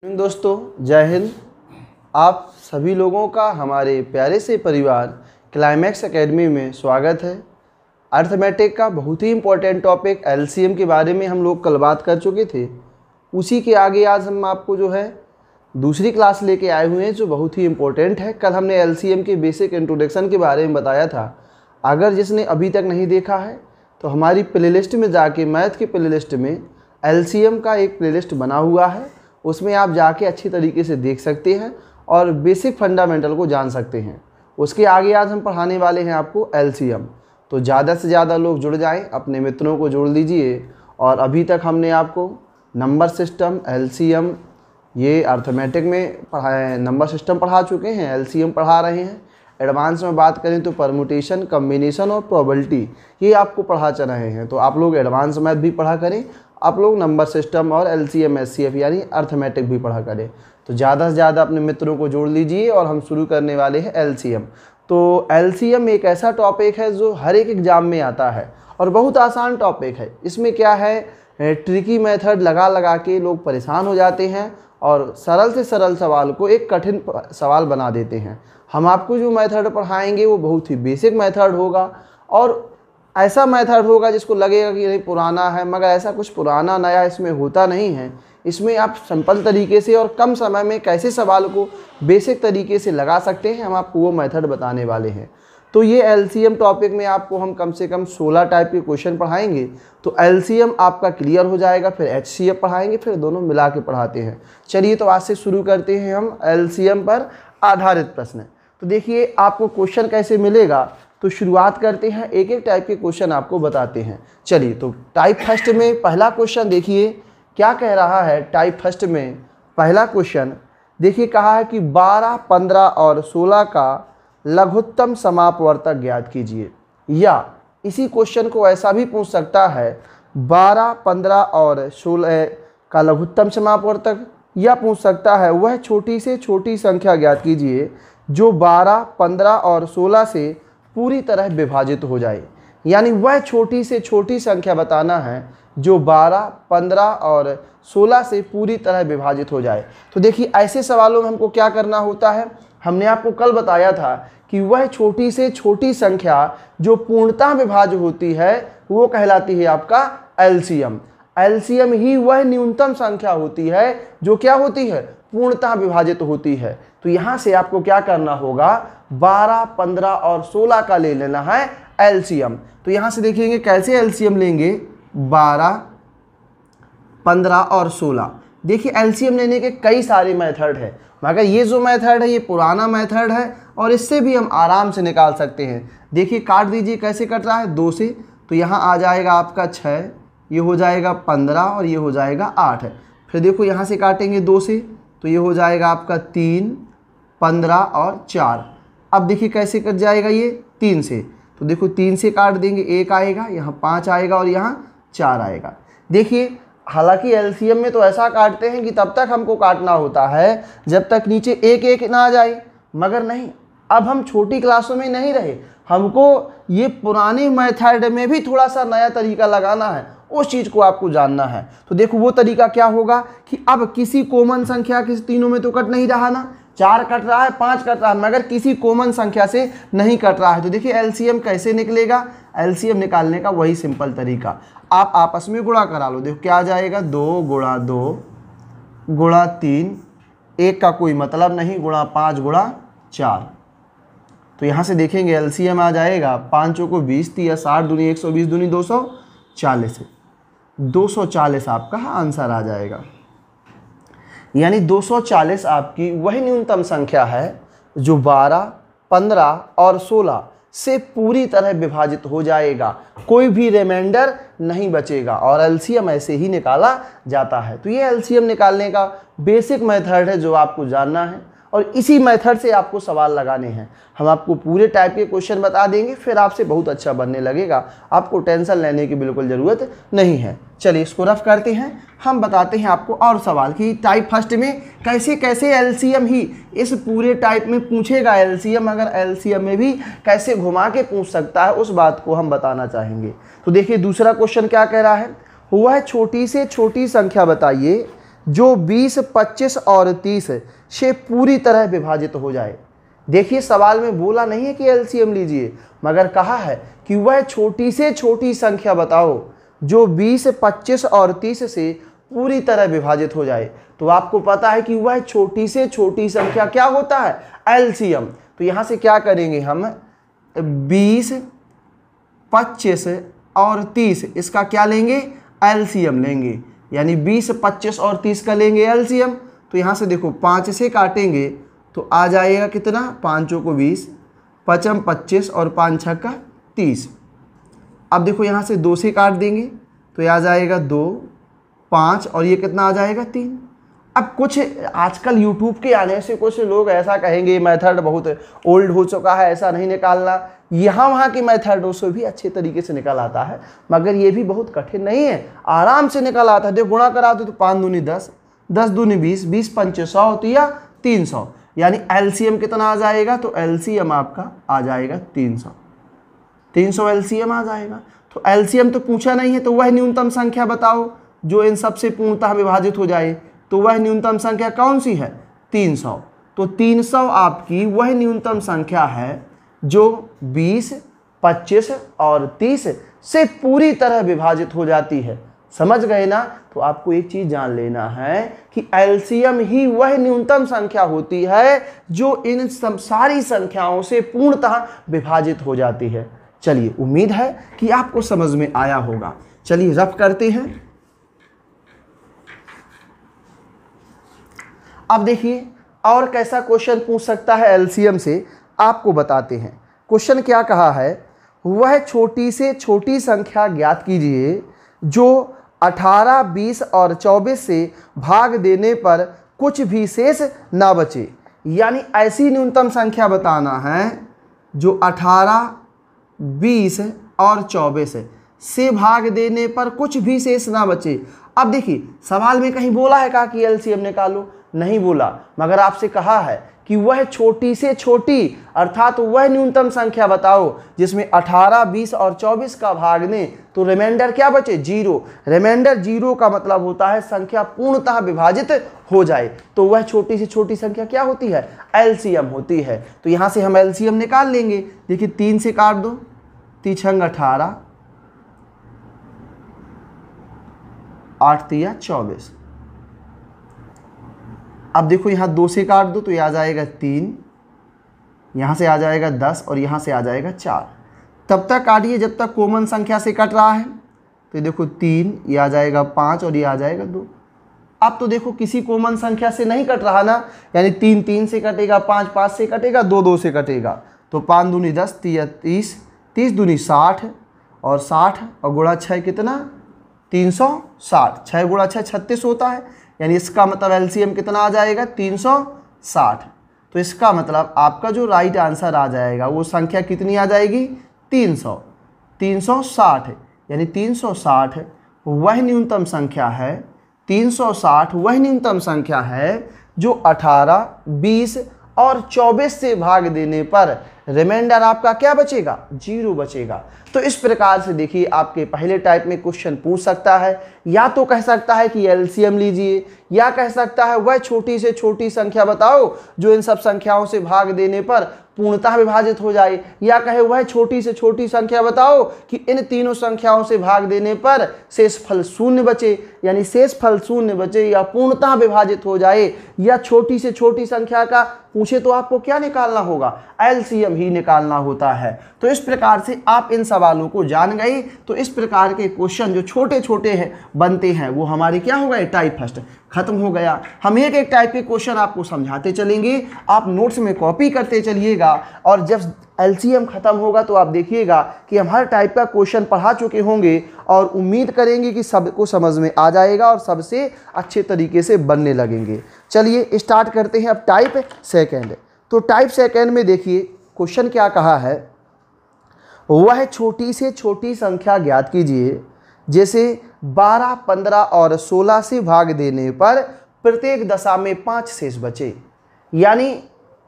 दोस्तों जय हिंद। आप सभी लोगों का हमारे प्यारे से परिवार क्लाइमैक्स एकेडमी में स्वागत है। अर्थमेटिक का बहुत ही इम्पोर्टेंट टॉपिक एलसीएम के बारे में हम लोग कल बात कर चुके थे। उसी के आगे आज हम आपको जो है दूसरी क्लास लेके आए हुए हैं जो बहुत ही इम्पोर्टेंट है। कल हमने एलसीएम के बेसिक इंट्रोडक्शन के बारे में बताया था। अगर जिसने अभी तक नहीं देखा है तो हमारी प्लेलिस्ट में जाके मैथ की प्लेलिस्ट में एलसीएम का एक प्लेलिस्ट बना हुआ है, उसमें आप जाके अच्छी तरीके से देख सकते हैं और बेसिक फंडामेंटल को जान सकते हैं। उसके आगे आज हम पढ़ाने वाले हैं आपको एलसीएम। तो ज़्यादा से ज़्यादा लोग जुड़ जाएं, अपने मित्रों को जोड़ लीजिए। और अभी तक हमने आपको नंबर सिस्टम, एलसीएम, ये अर्थमेटिक में पढ़ाए, नंबर सिस्टम पढ़ा चुके हैं, एलसीएम पढ़ा रहे हैं। एडवांस में बात करें तो परमुटेशन, कम्बिनेशन और प्रोबेबिलिटी ये आपको पढ़ा चल रहे हैं। तो आप लोग एडवांस मैथ भी पढ़ा करें, आप लोग नंबर सिस्टम और एलसीएम एचसीएफ यानी अर्थमेटिक भी पढ़ा करें। तो ज़्यादा से ज़्यादा अपने मित्रों को जोड़ लीजिए और हम शुरू करने वाले हैं एलसीएम। तो एलसीएम एक ऐसा टॉपिक है जो हर एक एग्ज़ाम में आता है और बहुत आसान टॉपिक है। इसमें क्या है, ट्रिकी मेथड लगा के लोग परेशान हो जाते हैं और सरल से सरल सवाल को एक कठिन सवाल बना देते हैं। हम आपको जो मेथड पढ़ाएंगे वो बहुत ही बेसिक मेथड होगा और ऐसा मेथड होगा जिसको लगेगा कि नहीं पुराना है, मगर ऐसा कुछ पुराना नया इसमें होता नहीं है। इसमें आप सिंपल तरीके से और कम समय में कैसे सवाल को बेसिक तरीके से लगा सकते हैं, हम आपको वो मेथड बताने वाले हैं। तो ये एलसीएम टॉपिक में आपको हम कम से कम 16 टाइप के क्वेश्चन पढ़ाएंगे। तो एलसीएम आपका क्लियर हो जाएगा, फिर एचसीएफ पढ़ाएंगे, फिर दोनों मिला के पढ़ाते हैं। चलिए तो आज से शुरू करते हैं हम एलसीएम पर आधारित प्रश्न। तो देखिए आपको क्वेश्चन कैसे मिलेगा, तो शुरुआत करते हैं, एक एक टाइप के क्वेश्चन आपको बताते हैं। चलिए तो टाइप फर्स्ट में पहला क्वेश्चन देखिए क्या कह रहा है। टाइप फर्स्ट में पहला क्वेश्चन देखिए कहा है कि 12, 15 और 16 का लघुत्तम समापवर्तक ज्ञात कीजिए। या इसी क्वेश्चन को ऐसा भी पूछ सकता है 12, 15 और 16 का लघुत्तम समापवर्तक, या पूछ सकता है वह छोटी से छोटी संख्या ज्ञात कीजिए जो 12, 15 और 16 से पूरी तरह विभाजित हो जाए। यानी वह छोटी से छोटी संख्या बताना है जो 12, 15 और 16 से पूरी तरह विभाजित हो जाए। तो देखिए ऐसे सवालों में हमको क्या करना होता है, हमने आपको कल बताया था कि वह छोटी से छोटी संख्या जो पूर्णतः विभाज्य होती है वो कहलाती है आपका एलसीएम। एलसीएम ही वह न्यूनतम संख्या होती है जो क्या होती है, पूर्णतः विभाजित होती है। तो यहाँ से आपको क्या करना होगा, 12, 15 और 16 का ले लेना है एलसीएम। तो यहाँ से देखेंगे कैसे एलसीएम लेंगे, 12, 15 और 16। देखिए एलसीएम लेने के कई सारे मेथड है, मगर ये जो मेथड है ये पुराना मेथड है और इससे भी हम आराम से निकाल सकते हैं। देखिए काट दीजिए कैसे कट रहा है, 2 से, तो यहाँ आ जाएगा आपका 6, ये हो जाएगा 15 और ये हो जाएगा 8। फिर देखो यहाँ से काटेंगे 2 से, तो ये हो जाएगा आपका 3, 15 और 4। अब देखिए कैसे कट जाएगा ये 3 से, तो देखो 3 से काट देंगे, 1 आएगा, यहाँ 5 आएगा और यहाँ 4 आएगा। देखिए हालांकि एलसीएम में तो ऐसा काटते हैं कि तब तक हमको काटना होता है जब तक नीचे 1 1 ना आ जाए, मगर नहीं, अब हम छोटी क्लासों में नहीं रहे, हमको ये पुराने मेथड में भी थोड़ा सा नया तरीका लगाना है, उस चीज़ को आपको जानना है। तो देखो वो तरीका क्या होगा कि अब किसी कॉमन संख्या के तीनों में तो कट नहीं रहा ना, 4 कट रहा है, 5 कट रहा है, मगर किसी कॉमन संख्या से नहीं कट रहा है। तो देखिए एलसीएम कैसे निकलेगा, एलसीएम निकालने का वही सिंपल तरीका, आप आपस में गुणा करा लो। देखो क्या आ जाएगा, 2 गुणा 2 गुणा 3, 1 का कोई मतलब नहीं, गुणा 5 गुणा 4। तो यहाँ से देखेंगे एलसीएम आ जाएगा 5 को 20, 3 60 दूनी 120 दूनी 240, 240 आपका आंसर आ जाएगा। यानी 240 आपकी वही न्यूनतम संख्या है जो 12, 15 और 16 से पूरी तरह विभाजित हो जाएगा, कोई भी रिमाइंडर नहीं बचेगा और एलसीएम ऐसे ही निकाला जाता है। तो ये एलसीएम निकालने का बेसिक मेथड है जो आपको जानना है और इसी मेथड से आपको सवाल लगाने हैं। हम आपको पूरे टाइप के क्वेश्चन बता देंगे, फिर आपसे बहुत अच्छा बनने लगेगा, आपको टेंशन लेने की बिल्कुल ज़रूरत नहीं है। चलिए इसको रफ करते हैं, हम बताते हैं आपको और सवाल कि टाइप फर्स्ट में कैसे कैसे एलसीएम ही इस पूरे टाइप में पूछेगा। एलसीएम अगर एलसीएम में भी कैसे घुमा के पूछ सकता है उस बात को हम बताना चाहेंगे। तो देखिए दूसरा क्वेश्चन क्या कह रहा है, वह छोटी से छोटी संख्या बताइए जो 20, 25 और 30 से पूरी तरह विभाजित हो जाए। देखिए सवाल में बोला नहीं है कि एलसीएम लीजिए, मगर कहा है कि वह छोटी से छोटी संख्या बताओ जो 20, 25 और 30 से पूरी तरह विभाजित हो जाए। तो आपको पता है कि वह छोटी से छोटी संख्या क्या होता है, एलसीएम। तो यहाँ से क्या करेंगे हम, 20, 25 और 30 इसका क्या लेंगे, एलसीएम लेंगे। यानी 20, 25 और 30 का लेंगे एलसीएम। तो यहाँ से देखो 5 से काटेंगे तो आ जाएगा कितना, 5 को 20, 5 25 और 5 6 का 30। अब देखो यहाँ से 2 से काट देंगे तो ये आ जाएगा 2, 5 और ये कितना आ जाएगा 3। अब कुछ आजकल YouTube के आने से कुछ लोग ऐसा कहेंगे मेथड बहुत ओल्ड हो चुका है, ऐसा नहीं निकालना। यहाँ वहाँ की मेथडों से भी अच्छे तरीके से निकल आता है, मगर ये भी बहुत कठिन नहीं है, आराम से निकल आता है। देखो गुणा करा दो तो 5 दूनी 10, 10 दूनी 20, 20 पंचे 100 होती है 300। यानी एलसीएम कितना आ जाएगा, तो एलसीएम आपका आ जाएगा 300। 300 एलसीएम आ जाएगा। तो एलसीएम तो पूछा नहीं है, तो वह न्यूनतम संख्या बताओ जो इन सबसे पूर्णतः विभाजित हो जाए। तो वह न्यूनतम संख्या कौन सी है, 300। तो 300 आपकी वह न्यूनतम संख्या है जो 20, 25 और 30 से पूरी तरह विभाजित हो जाती है। समझ गए ना। तो आपको एक चीज जान लेना है कि एलसीएम ही वह न्यूनतम संख्या होती है जो इन सारी संख्याओं से पूर्णतः विभाजित हो जाती है। चलिए, उम्मीद है कि आपको समझ में आया होगा। चलिए रफ करते हैं। अब देखिए और कैसा क्वेश्चन पूछ सकता है एलसीएम से, आपको बताते हैं। क्वेश्चन क्या कहा है, वह छोटी से छोटी संख्या ज्ञात कीजिए जो 18, 20 और 24 से भाग देने पर कुछ भी शेष ना बचे। यानी ऐसी न्यूनतम संख्या बताना है जो 18, 20 और 24 से भाग देने पर कुछ भी शेष ना बचे। अब देखिए सवाल में कहीं बोला है का कि एलसीएम निकालो, नहीं बोला, मगर आपसे कहा है कि वह छोटी से छोटी अर्थात वह न्यूनतम संख्या बताओ जिसमें 18, 20 और 24 का भाग दें तो रिमाइंडर क्या बचे, 0। रिमाइंडर 0 का मतलब होता है संख्या पूर्णतः विभाजित हो जाए। तो वह छोटी से छोटी संख्या क्या होती है, एलसीएम होती है। तो यहाँ से हम एलसीएम निकाल लेंगे। देखिए 3 से काट दो, 3 छंग 18, 8 तिया 24। अब देखो यहाँ 2 से काट दो तो ये आ जाएगा 3, यहाँ से आ जाएगा 10 और यहाँ से आ जाएगा 4। तब तक काटिए जब तक कॉमन संख्या से कट रहा है। तो देखो 3, ये आ जाएगा 5 और ये आ जाएगा 2। अब तो देखो किसी कॉमन संख्या से नहीं कट रहा ना, यानी 3 3 से कटेगा, 5 5 से कटेगा, 2 2 से कटेगा। तो 5 दूनी 10, 30, 30 दूनी 60 और 60 और गुणा 6 कितना, 360। 6 गुणा 6 36 होता है। यानी इसका मतलब एलसीएम कितना आ जाएगा, 360। तो इसका मतलब आपका जो राइट आंसर आ जाएगा वो संख्या कितनी आ जाएगी, 300। 360 यानी 360 वह न्यूनतम संख्या है, 360 वह न्यूनतम संख्या है जो 18, 20 और 24 से भाग देने पर रिमाइंडर आपका क्या बचेगा, 0 बचेगा। तो इस प्रकार से देखिए आपके पहले टाइप में क्वेश्चन पूछ सकता है, या तो कह सकता है कि एलसीएम लीजिए, या कह सकता है वह छोटी से छोटी संख्या बताओ जो इन सब संख्याओं से भाग देने पर पूर्णतः विभाजित हो जाए, या कहे वह छोटी से छोटी संख्या बताओ कि इन तीनों संख्याओं से भाग देने पर शेषफल शून्य बचे, यानी शेषफल शून्य बचे या पूर्णतः विभाजित हो जाए, या छोटी से छोटी संख्या का पूछे तो आपको क्या निकालना होगा, एलसीएम ही निकालना होता है। तो इस प्रकार से आप इन सवालों को जान गए। तो इस प्रकार के क्वेश्चन जो छोटे छोटे हैं बनते हैं वो हमारे क्या हो गए, टाइप फर्स्ट खत्म हो गया। हम एक एक टाइप के क्वेश्चन आपको समझाते चलेंगे, आप नोट्स में कॉपी करते चलिएगा, और जब एलसीएम खत्म होगा तो आप देखिएगा कि हम हर टाइप का क्वेश्चन पढ़ा चुके होंगे, और उम्मीद करेंगे कि सबको समझ में आ जाएगा और सबसे अच्छे तरीके से बनने लगेंगे। चलिए स्टार्ट करते हैं अब टाइप सेकंड। तो टाइप सेकंड में देखिए क्वेश्चन क्या कहा है, वह छोटी से छोटी संख्या ज्ञात कीजिए जैसे 12, 15 और 16 से भाग देने पर प्रत्येक दशा में 5 शेष बचे। यानी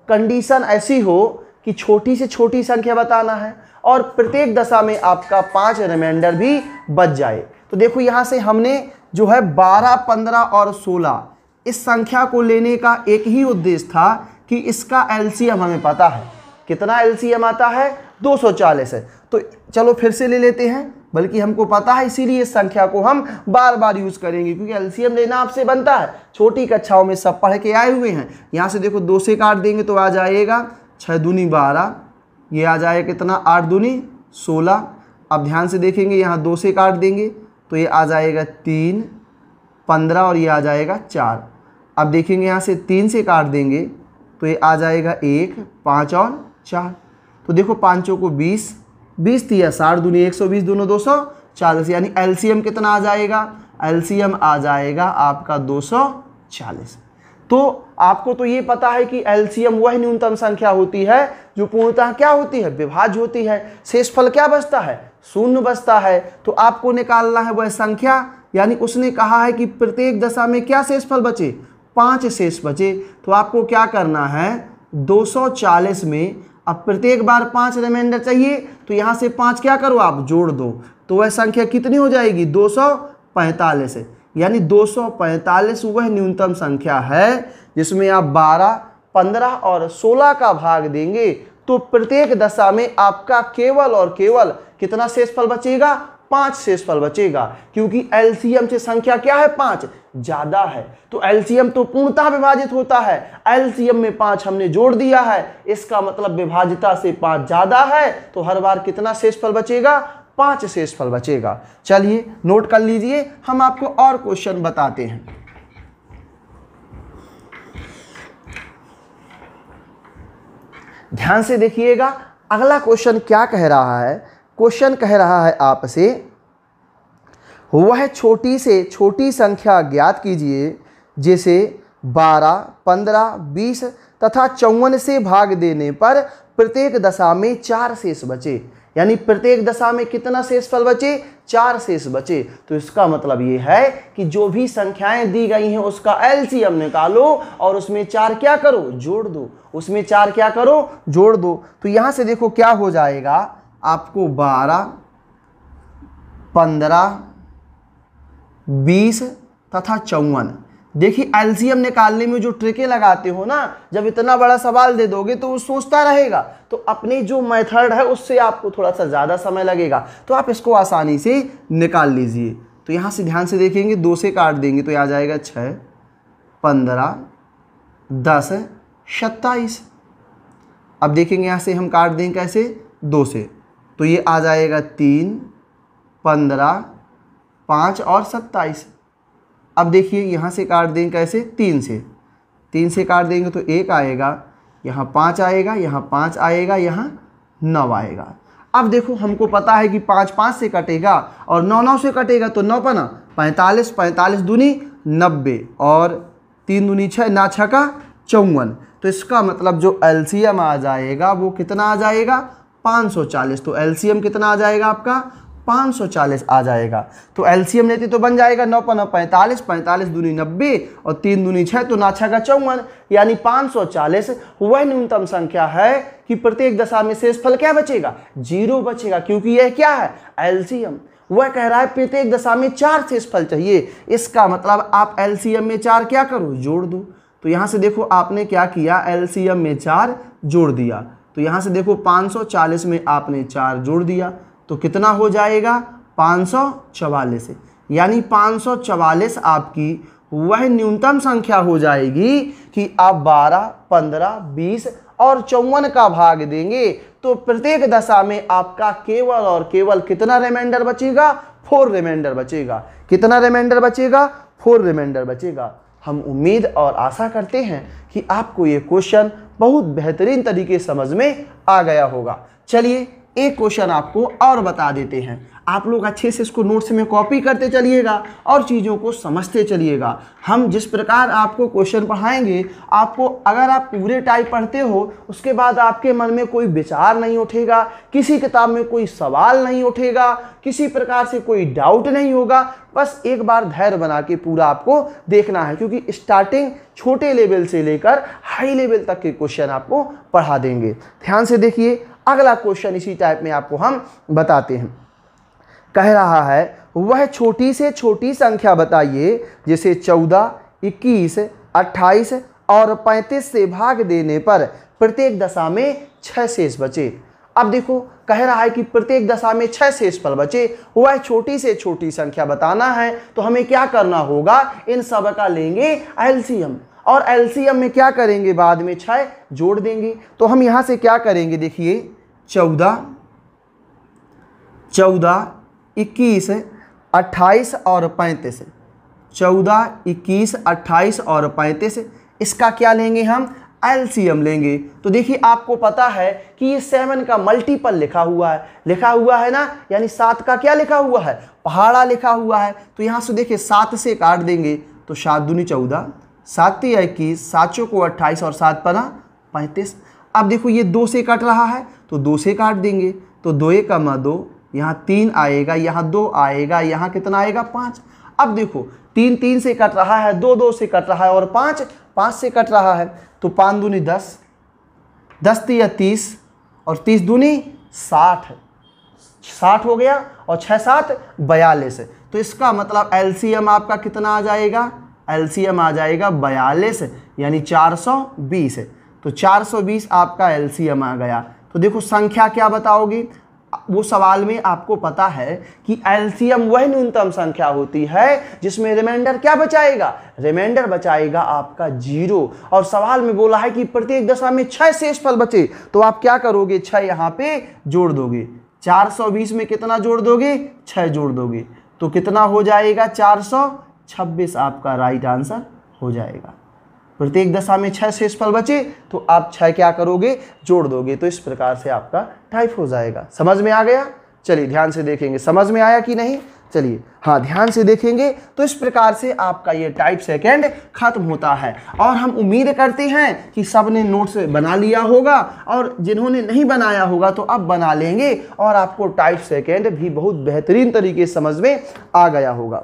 कंडीशन ऐसी हो कि छोटी से छोटी संख्या बताना है और प्रत्येक दशा में आपका 5 रिमाइंडर भी बच जाए। तो देखो यहाँ से हमने जो है 12, 15 और 16 इस संख्या को लेने का एक ही उद्देश्य था कि इसका एलसीएम हमें पता है। कितना एलसीएम आता है? 240 है। तो चलो फिर से ले लेते हैं, बल्कि हमको पता है इसीलिए इस संख्या को हम बार बार यूज़ करेंगे, क्योंकि एलसीएम लेना आपसे बनता है। छोटी कक्षाओं में सब पढ़ के आए हुए हैं। यहाँ से देखो 2 से काट देंगे तो आ जाएगा 6 दूनी 12, ये आ जाएगा कितना? 8 दूनी 16। अब ध्यान से देखेंगे, यहाँ 2 से काट देंगे तो ये आ जाएगा 3 15 और ये आ जाएगा 4। अब देखेंगे यहाँ से 3 से काट देंगे तो ये आ जाएगा 1 5 और 4। तो देखो 5 को 20, 20 दिया 60 दूनी 120 दोनों 240, यानी एलसीएम कितना आ जाएगा? एलसीएम आ जाएगा आपका 240। तो आपको तो ये पता है कि एलसीएम वह न्यूनतम संख्या होती है जो पूर्णतः क्या होती है? विभाज्य होती है। शेषफल क्या बचता है? शून्य बचता है। तो आपको निकालना है वह संख्या, यानी उसने कहा है कि प्रत्येक दशा में क्या शेषफल बचे? 5 शेष बचे। तो आपको क्या करना है? 240 में अब प्रत्येक बार 5 रिमाइंडर चाहिए, तो यहाँ से 5 क्या करो आप? जोड़ दो। तो वह संख्या कितनी हो जाएगी? 245। यानी 245 वह न्यूनतम संख्या है जिसमें आप 12, 15 और 16 का भाग देंगे तो प्रत्येक दशा में आपका केवल और केवल कितना शेषफल बचेगा? 5 शेषफल बचेगा, क्योंकि एलसीएम से संख्या क्या है? 5 ज्यादा है। तो एलसीएम तो पूर्णतः विभाजित होता है। एलसीएम में 5 हमने जोड़ दिया है, इसका मतलब विभाजिता से 5 ज्यादा है, तो हर बार कितना शेषफल बचेगा? 5 शेषफल बचेगा। चलिए नोट कर लीजिए, हम आपको और क्वेश्चन बताते हैं। ध्यान से देखिएगा, अगला क्वेश्चन क्या कह रहा है? क्वेश्चन कह रहा है आपसे, वह छोटी से छोटी संख्या ज्ञात कीजिए जिसे 12, 15, 20 तथा 54 से भाग देने पर प्रत्येक दशा में 4 शेष बचे। यानी प्रत्येक दशा में कितना शेषफल बचे? 4 शेष बचे। तो इसका मतलब ये है कि जो भी संख्याएं दी गई हैं उसका एलसीएम निकालो और उसमें 4 क्या करो? जोड़ दो। उसमें 4 क्या करो? जोड़ दो। तो यहां से देखो क्या हो जाएगा आपको? 12, 15, 20 तथा 54। देखिए एलसीएम निकालने में जो ट्रिकें लगाते हो ना, जब इतना बड़ा सवाल दे दोगे तो वो सोचता रहेगा, तो अपनी जो मेथड है उससे आपको थोड़ा सा ज़्यादा समय लगेगा। तो आप इसको आसानी से निकाल लीजिए। तो यहाँ से ध्यान से देखेंगे, 2 से काट देंगे तो आ जाएगा 6, 15, 10, 27। अब देखेंगे यहाँ से हम काट देंगे कैसे? 2 से, तो ये आ जाएगा 3, 15, 5 और 27। अब देखिए यहाँ से काट देंगे कैसे? 3 से, 3 से काट देंगे तो 1 आएगा, यहाँ 5 आएगा, यहाँ 5 आएगा, यहाँ 9 आएगा। अब देखो हमको पता है कि 5 5 से कटेगा और 9 9 से कटेगा, तो 9 पना 45, 45 दूनी 90 और 3 दूनी 6, ना 6 का 54। तो इसका मतलब जो एलसीएम आ जाएगा वो कितना आ जाएगा? 540। तो एलसीएम कितना आ जाएगा आपका? 540 आ जाएगा। तो एलसीएम लेते तो बन जाएगा 9 पना 45, 45 दूनी 90 और 3 दूनी 6, तो ना 6 का 54। यानी 540 वह न्यूनतम संख्या है कि प्रत्येक दशा में शेषफल क्या बचेगा? 0 बचेगा, क्योंकि यह क्या है? एलसीएम। वह कह रहा है प्रत्येक दशा में 4 शेषफल चाहिए। इसका मतलब आप एलसीएम में 4 क्या करो? जोड़ दो। तो यहाँ से देखो आपने क्या किया? एलसीएम में 4 जोड़ दिया। तो यहाँ से देखो 540 में आपने 4 जोड़ दिया तो कितना हो जाएगा? 544। यानी 544 आपकी वह न्यूनतम संख्या हो जाएगी कि आप 12, 15, 20 और 54 का भाग देंगे तो प्रत्येक दशा में आपका केवल और केवल कितना रिमाइंडर बचेगा? 4 रिमाइंडर बचेगा। कितना रिमाइंडर बचेगा? 4 रिमाइंडर बचेगा। हम उम्मीद और आशा करते हैं कि आपको ये क्वेश्चन बहुत बेहतरीन तरीके समझ में आ गया होगा। चलिए एक क्वेश्चन आपको और बता देते हैं। आप लोग अच्छे से इसको नोट्स में कॉपी करते चलिएगा और चीज़ों को समझते चलिएगा। हम जिस प्रकार आपको क्वेश्चन पढ़ाएंगे, आपको अगर आप पूरे टाइप पढ़ते हो उसके बाद आपके मन में कोई विचार नहीं उठेगा, किसी किताब में कोई सवाल नहीं उठेगा, किसी प्रकार से कोई डाउट नहीं होगा। बस एक बार धैर्य बना के पूरा आपको देखना है, क्योंकि स्टार्टिंग छोटे लेवल से लेकर हाई लेवल तक के क्वेश्चन आपको पढ़ा देंगे। ध्यान से देखिए, अगला क्वेश्चन इसी टाइप में आपको हम बताते हैं। कह रहा है वह छोटी से छोटी संख्या बताइए जिसे 14, 21, 28 और 35 से भाग देने पर प्रत्येक दशा में 6 शेष बचे। अब देखो कह रहा है कि प्रत्येक दशा में 6 शेषफल बचे, वह छोटी से छोटी संख्या बताना है। तो हमें क्या करना होगा, इन सब का लेंगे एलसीएम, और एलसीएम में क्या करेंगे, बाद में 6 जोड़ देंगे। तो हम यहां से क्या करेंगे, देखिए 14, 21, 28 और 35, 14, 21, 28 और 35, इसका क्या लेंगे, हम एलसीएम लेंगे। तो देखिए आपको पता है कि ये 7 का मल्टीपल लिखा हुआ है ना, यानी 7 का क्या लिखा हुआ है, पहाड़ा लिखा हुआ है। तो यहाँ से देखिए 7 से काट देंगे तो 7 दूनी 14, 7 तिया 21, 7 चौको 28 और 7 पना 35। अब देखो ये 2 से कट रहा है तो 2 से काट देंगे, तो 2 1 2, यहाँ 3 आएगा, यहाँ 2 आएगा, यहाँ कितना आएगा 5। अब देखो 3 3 से कट रहा है, 2 2 से कट रहा है और 5 5 से कट रहा है। तो 5 दूनी 10, 10 तिया 30 और 30 दूनी 60, 60 हो गया, और 6 7 42। तो इसका मतलब एलसीएम आपका कितना आ जाएगा, एलसीएम आ जाएगा 42, यानी 420। तो 420 आपका एलसीएम आ गया। तो देखो संख्या क्या बताओगे, वो सवाल में आपको पता है कि एलसीएम वह न्यूनतम संख्या होती है जिसमें रिमाइंडर क्या बचाएगा, रिमाइंडर बचाएगा आपका 0। और सवाल में बोला है कि प्रत्येक दशा में 6 शेषफल बचे, तो आप क्या करोगे, 6 यहाँ पे जोड़ दोगे। 420 में कितना जोड़ दोगे, 6 जोड़ दोगे, तो कितना हो जाएगा 426 आपका राइट आंसर हो जाएगा। प्रत्येक दशा में 6 शेषफल बचे तो आप 6 क्या करोगे, जोड़ दोगे। तो इस प्रकार से आपका टाइप हो जाएगा। समझ में आ गया, चलिए ध्यान से देखेंगे, समझ में आया कि नहीं, चलिए हाँ ध्यान से देखेंगे। तो इस प्रकार से आपका ये टाइप सेकंड खत्म होता है। और हम उम्मीद करते हैं कि सबने नोट्स बना लिया होगा, और जिन्होंने नहीं बनाया होगा तो अब बना लेंगे, और आपको टाइप सेकंड भी बहुत बेहतरीन तरीके से समझ में आ गया होगा।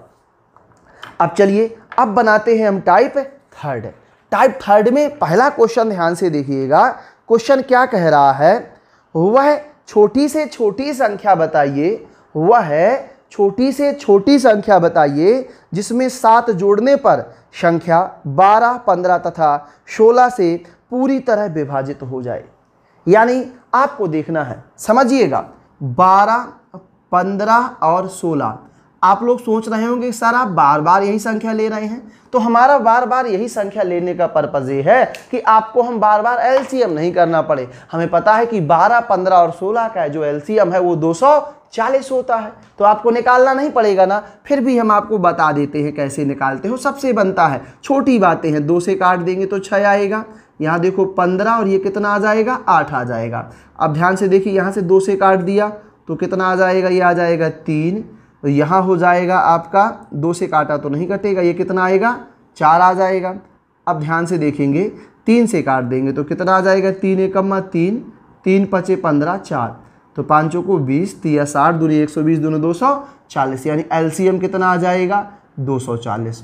अब चलिए अब बनाते हैं हम टाइप थर्ड। टाइप थर्ड में पहला क्वेश्चन ध्यान से देखिएगा। क्वेश्चन क्या कह रहा है, वह छोटी से छोटी संख्या बताइए, वह छोटी से छोटी संख्या बताइए जिसमें 7 जोड़ने पर संख्या 12, 15 तथा 16 से पूरी तरह विभाजित हो जाए। यानी आपको देखना है, समझिएगा 12, 15 और 16। आप लोग सोच रहे होंगे सर आप बार बार यही संख्या ले रहे हैं, तो हमारा बार बार यही संख्या लेने का पर्पज ये है कि आपको हम बार बार एलसीएम नहीं करना पड़े। हमें पता है कि 12, 15 और 16 का जो एलसीएम है वो 240 होता है, तो आपको निकालना नहीं पड़ेगा ना। फिर भी हम आपको बता देते हैं कैसे निकालते हो, सबसे बनता है, छोटी बातें हैं। 2 से काट देंगे तो 6 आएगा, यहाँ देखो 15 और ये कितना आ जाएगा, 8 आ जाएगा। अब ध्यान से देखिए, यहाँ से 2 से काट दिया तो कितना आ जाएगा, ये आ जाएगा 3, तो यहाँ हो जाएगा आपका 2 से काटा तो नहीं कटेगा, ये कितना आएगा 4 आ जाएगा। अब ध्यान से देखेंगे 3 से काट देंगे तो कितना आ जाएगा, 3 एकम 3, 3 पचे 15, 4, तो 5 को 20, 3 60, दूनी 120, दोनों 240, यानी एलसीएम कितना आ जाएगा 240।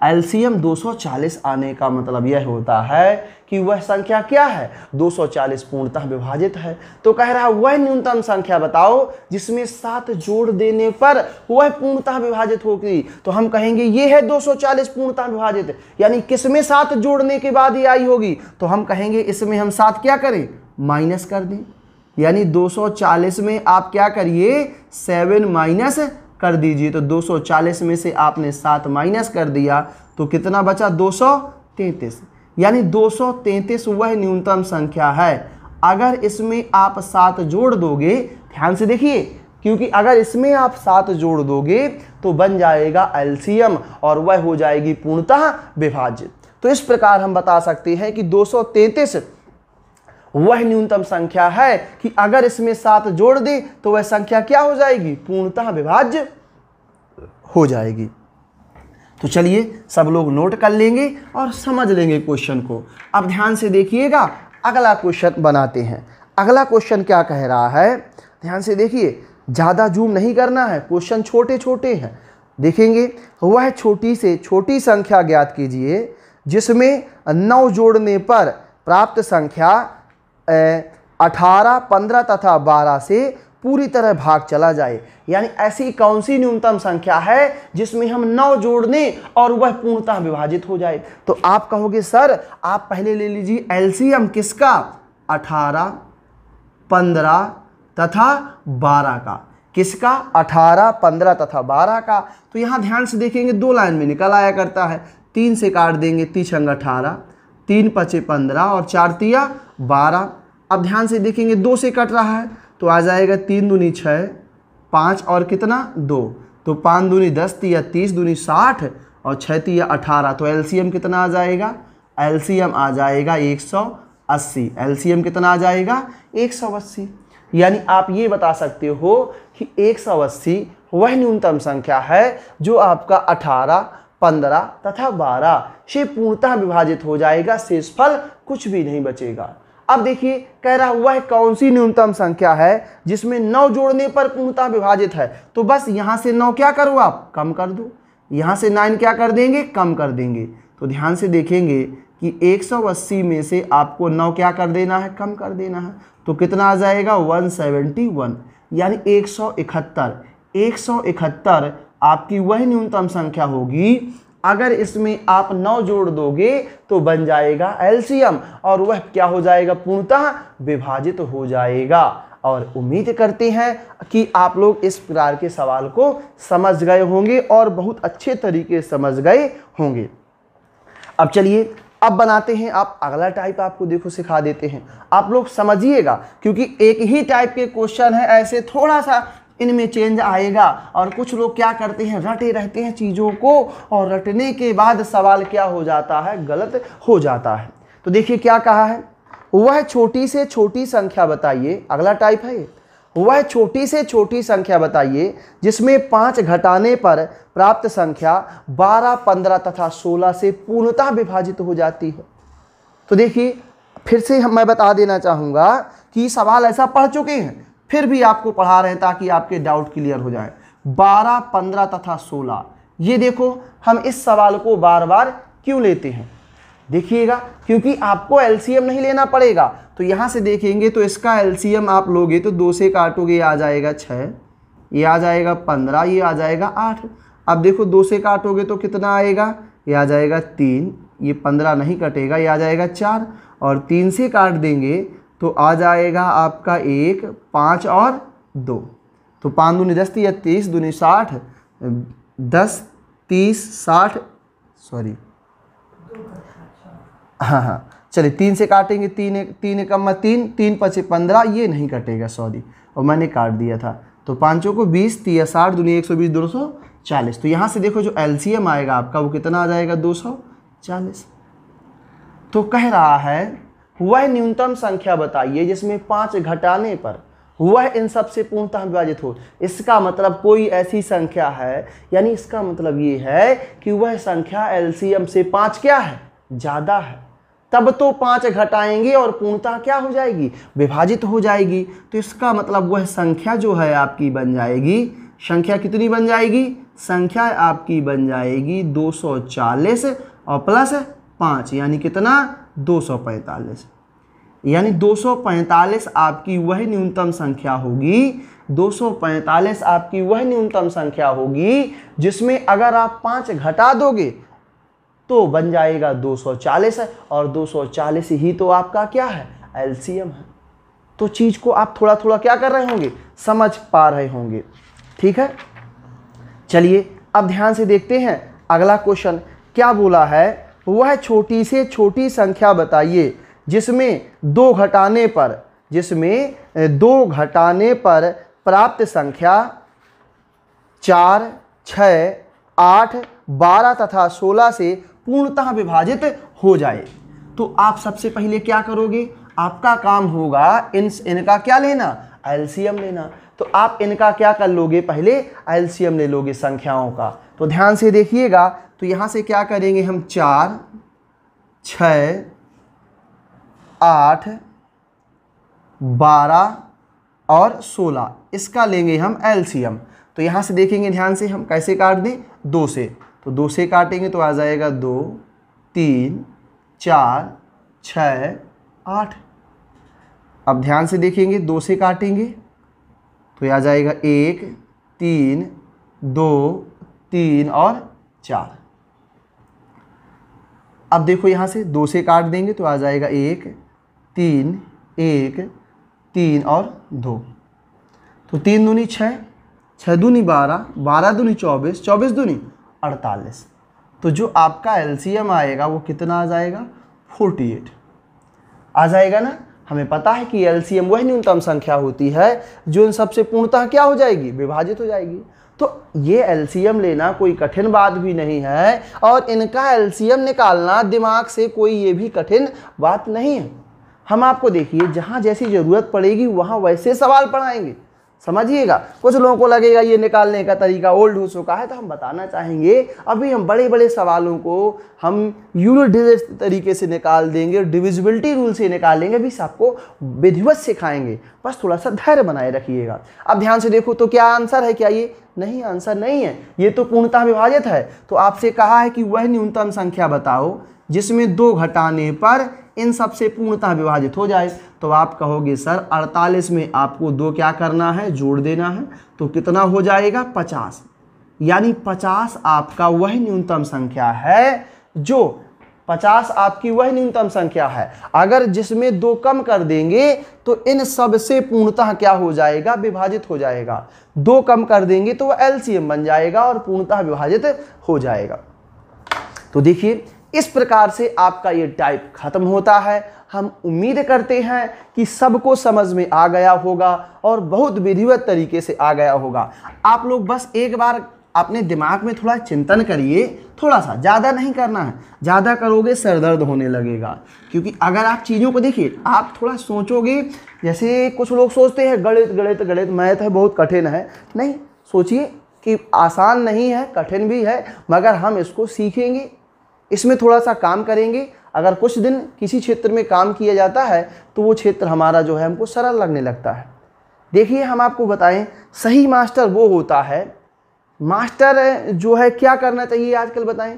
एलसीएम 240 आने का मतलब यह होता है कि वह संख्या क्या है, 240 पूर्णतः विभाजित है। तो कह रहा है वह न्यूनतम संख्या बताओ जिसमें 7 जोड़ देने पर वह पूर्णतः विभाजित होगी। तो हम कहेंगे ये है 240 पूर्णतः विभाजित, यानी किसमें 7 जोड़ने के बाद ही आई होगी। तो हम कहेंगे इसमें हम 7 क्या करें, माइनस कर दें, यानी 240 में आप क्या करिए 7 माइनस कर दीजिए। तो 240 में से आपने 7 माइनस कर दिया तो कितना बचा, 233, यानी 233 वह न्यूनतम संख्या है। अगर इसमें आप 7 जोड़ दोगे, ध्यान से देखिए, क्योंकि अगर इसमें आप 7 जोड़ दोगे तो बन जाएगा एलसीएम और वह हो जाएगी पूर्णतः विभाजित। तो इस प्रकार हम बता सकते हैं कि 233 वह न्यूनतम संख्या है कि अगर इसमें 7 जोड़ दे तो वह संख्या क्या हो जाएगी, पूर्णतः विभाज्य हो जाएगी। तो चलिए सब लोग नोट कर लेंगे और समझ लेंगे क्वेश्चन को। अब ध्यान से देखिएगा, अगला क्वेश्चन बनाते हैं। अगला क्वेश्चन क्या कह रहा है, ध्यान से देखिए, ज़्यादा जूम नहीं करना है, क्वेश्चन छोटे छोटे हैं। देखेंगे, वह छोटी से छोटी संख्या ज्ञात कीजिए जिसमें 9 जोड़ने पर प्राप्त संख्या 18, 15 तथा 12 से पूरी तरह भाग चला जाए। यानी ऐसी कौन सी न्यूनतम संख्या है जिसमें हम 9 जोड़ दें और वह पूर्णतः विभाजित हो जाए। तो आप कहोगे सर आप पहले ले लीजिए एलसीएम किसका, 18, 15 तथा 12 का। किसका, 18, 15 तथा 12 का। तो यहाँ ध्यान से देखेंगे 2 लाइन में निकल आया करता है। 3 से काट देंगे, 3 × 18, 3 × 5 = 15 और 4 × 3 = 12। अब ध्यान से देखेंगे 2 से कट रहा है तो आ जाएगा 3 दूनी 6, 5 और कितना 2, तो 5 दूनी 10, 3 × 30, दूनी 60 और 6 × 3 = 18। तो एलसीएम कितना आ जाएगा, एलसीएम आ जाएगा 180। एलसीएम कितना आ जाएगा, 180। यानी आप ये बता सकते हो कि 180 वह न्यूनतम संख्या है जो आपका 18, 15 तथा 12 से पूर्णतः विभाजित हो जाएगा, शेषफल कुछ भी नहीं बचेगा। अब देखिए कह रहा वह कौन सी न्यूनतम संख्या है जिसमें 9 जोड़ने पर पूर्णतः विभाजित है। तो बस यहाँ से 9 क्या करो आप, कम कर दो। यहाँ से 9 क्या कर देंगे, कम कर देंगे। तो ध्यान से देखेंगे कि 180 में से आपको 9 क्या कर देना है, कम कर देना है। तो कितना आ जाएगा, 171, यानी 171। 171 आपकी वह न्यूनतम संख्या होगी अगर इसमें आप 9 जोड़ दोगे तो बन जाएगा एलसीएम और वह क्या हो जाएगा, पूर्णतः विभाजित हो जाएगा। और उम्मीद करते हैं कि आप लोग इस प्रकार के सवाल को समझ गए होंगे और बहुत अच्छे तरीके से समझ गए होंगे। अब चलिए अब बनाते हैं, आप अगला टाइप आपको देखो सिखा देते हैं, आप लोग समझिएगा क्योंकि एक ही टाइप के क्वेश्चन है, ऐसे थोड़ा सा इनमें चेंज आएगा। और कुछ लोग क्या करते हैं, रटे रहते हैं चीज़ों को और रटने के बाद सवाल क्या हो जाता है, गलत हो जाता है। तो देखिए क्या कहा है, वह छोटी से छोटी संख्या बताइए, अगला टाइप है ये। वह छोटी से छोटी संख्या बताइए जिसमें 5 घटाने पर प्राप्त संख्या 12, 15 तथा 16 से पूर्णतः विभाजित हो जाती है। तो देखिए फिर से मैं बता देना चाहूँगा कि सवाल ऐसा पढ़ चुके हैं फिर भी आपको पढ़ा रहे हैं ताकि आपके डाउट क्लियर हो जाए। 12, 15 तथा 16, ये देखो हम इस सवाल को बार बार क्यों लेते हैं, देखिएगा क्योंकि आपको एलसीएम नहीं लेना पड़ेगा। तो यहाँ से देखेंगे तो इसका एलसीएम आप लोगे तो 2 से काटोगे, ये आ जाएगा 6, ये आ जाएगा 15, ये आ जाएगा 8। अब देखो 2 से काटोगे तो कितना आएगा, ये आ जाएगा 3, ये 15 नहीं कटेगा, ये आ जाएगा 4 और 3 से काट देंगे तो आ जाएगा आपका 1, 5 और 2। तो 5 दूनी 10, 3 × 30, दूनी 60, 10, 30, 60, सॉरी हाँ चलिए 3 से काटेंगे, 3 एकम 3, 3 × 5 = 15, ये नहीं कटेगा सॉरी, और मैंने काट दिया था। तो 5 को 20, 3 × 60, दूनी 120, 240। तो यहाँ से देखो जो एलसीएम आएगा आपका वो कितना आ जाएगा, 240। तो कह रहा है वह न्यूनतम संख्या बताइए जिसमें 5 घटाने पर वह इन सब से पूर्णतः विभाजित हो। इसका मतलब कोई ऐसी संख्या है, यानी इसका मतलब ये है कि वह संख्या एलसीएम से 5 क्या है, ज़्यादा है, तब तो 5 घटाएंगे और पूर्णतः क्या हो जाएगी, विभाजित हो जाएगी। तो इसका मतलब वह संख्या जो है आपकी बन जाएगी, संख्या कितनी बन जाएगी, संख्या आपकी बन जाएगी 240 और प्लस 5 यानी कितना, 245। यानी 245 आपकी वह न्यूनतम संख्या होगी, 245 आपकी वह न्यूनतम संख्या होगी जिसमें अगर आप 5 घटा दोगे तो बन जाएगा 240 और 240 ही तो आपका क्या है, एलसीएम है। तो चीज़ को आप थोड़ा थोड़ा क्या कर रहे होंगे, समझ पा रहे होंगे। ठीक है, चलिए अब ध्यान से देखते हैं अगला क्वेश्चन क्या बोला है। वह छोटी से छोटी संख्या बताइए जिसमें 2 घटाने पर प्राप्त संख्या 4, 6, 8, 12 तथा 16 से पूर्णतः विभाजित हो जाए। तो आप सबसे पहले क्या करोगे, आपका काम होगा इनका क्या लेना, एलसीएम लेना। तो आप इनका क्या कर लोगे, पहले एलसीएम ले लोगे संख्याओं का। तो ध्यान से देखिएगा, तो यहाँ से क्या करेंगे हम, 4, 6, 8, 12 और 16, इसका लेंगे हम एलसीएम। तो यहाँ से देखेंगे ध्यान से, हम कैसे काट दें, 2 से। तो 2 से काटेंगे तो आ जाएगा 2, 3, 4, 6, 8। अब ध्यान से देखेंगे 2 से काटेंगे तो ये आ जाएगा 1, 3, 2, 3 और 4। अब देखो यहाँ से 2 से काट देंगे तो आ जाएगा 1, 3, 1, 3 और 2। तो 3 दूनी 6, 6 दूनी 12, 12 दूनी 24, 24 दूनी 48। तो जो आपका एलसीएम आएगा वो कितना आ जाएगा? 48 आ जाएगा ना। हमें पता है कि एलसीएम वह न्यूनतम संख्या होती है जो इन सबसे पूर्णतः क्या हो जाएगी? विभाजित हो जाएगी। तो ये एलसीएम लेना कोई कठिन बात भी नहीं है और इनका एलसीएम निकालना दिमाग से कोई ये भी कठिन बात नहीं है। हम आपको देखिए जहाँ जैसी ज़रूरत पड़ेगी वहाँ वैसे सवाल पढ़ाएंगे, समझिएगा। कुछ लोगों को लगेगा ये निकालने का तरीका ओल्ड हो चुका है, तो हम बताना चाहेंगे अभी हम बड़े बड़े सवालों को हम यूनिट डिजिट तरीके से निकाल देंगे, डिविजिबिलिटी रूल से निकालेंगे, अभी सबको विधिवत सिखाएंगे। बस थोड़ा सा धैर्य बनाए रखिएगा। अब ध्यान से देखो तो क्या आंसर है? क्या ये नहीं? आंसर नहीं है, ये तो पूर्णतः विभाजित है। तो आपसे कहा है कि वह न्यूनतम संख्या बताओ जिसमें 2 घटाने पर इन सबसे पूर्णतः विभाजित हो जाए। तो आप कहोगे सर 48 में आपको 2 क्या करना है? जोड़ देना है। तो कितना हो जाएगा? 50। यानी 50 आपका वह न्यूनतम संख्या है जो 50 आपकी वह न्यूनतम संख्या है। अगर जिसमें 2 कम कर देंगे तो इन सब से पूर्णतः क्या हो जाएगा? विभाजित हो जाएगा। 2 कम कर देंगे तो वह एलसीएम बन जाएगा और पूर्णतः विभाजित हो जाएगा। तो देखिए इस प्रकार से आपका ये टाइप खत्म होता है। हम उम्मीद करते हैं कि सबको समझ में आ गया होगा और बहुत विधिवत तरीके से आ गया होगा। आप लोग बस एक बार अपने दिमाग में थोड़ा चिंतन करिए, थोड़ा सा, ज़्यादा नहीं करना है। ज़्यादा करोगे सर दर्द होने लगेगा। क्योंकि अगर आप चीज़ों को देखिए, आप थोड़ा सोचोगे, जैसे कुछ लोग सोचते हैं गणित गणित गणित मैथ है बहुत कठिन है। नहीं, सोचिए कि आसान नहीं है, कठिन भी है, मगर हम इसको सीखेंगे, इसमें थोड़ा सा काम करेंगे। अगर कुछ दिन किसी क्षेत्र में काम किया जाता है तो वो क्षेत्र हमारा जो है हमको सरल लगने लगता है। देखिए हम आपको बताएं, सही मास्टर वो होता है, मास्टर जो है क्या करना चाहिए आजकल बताएं?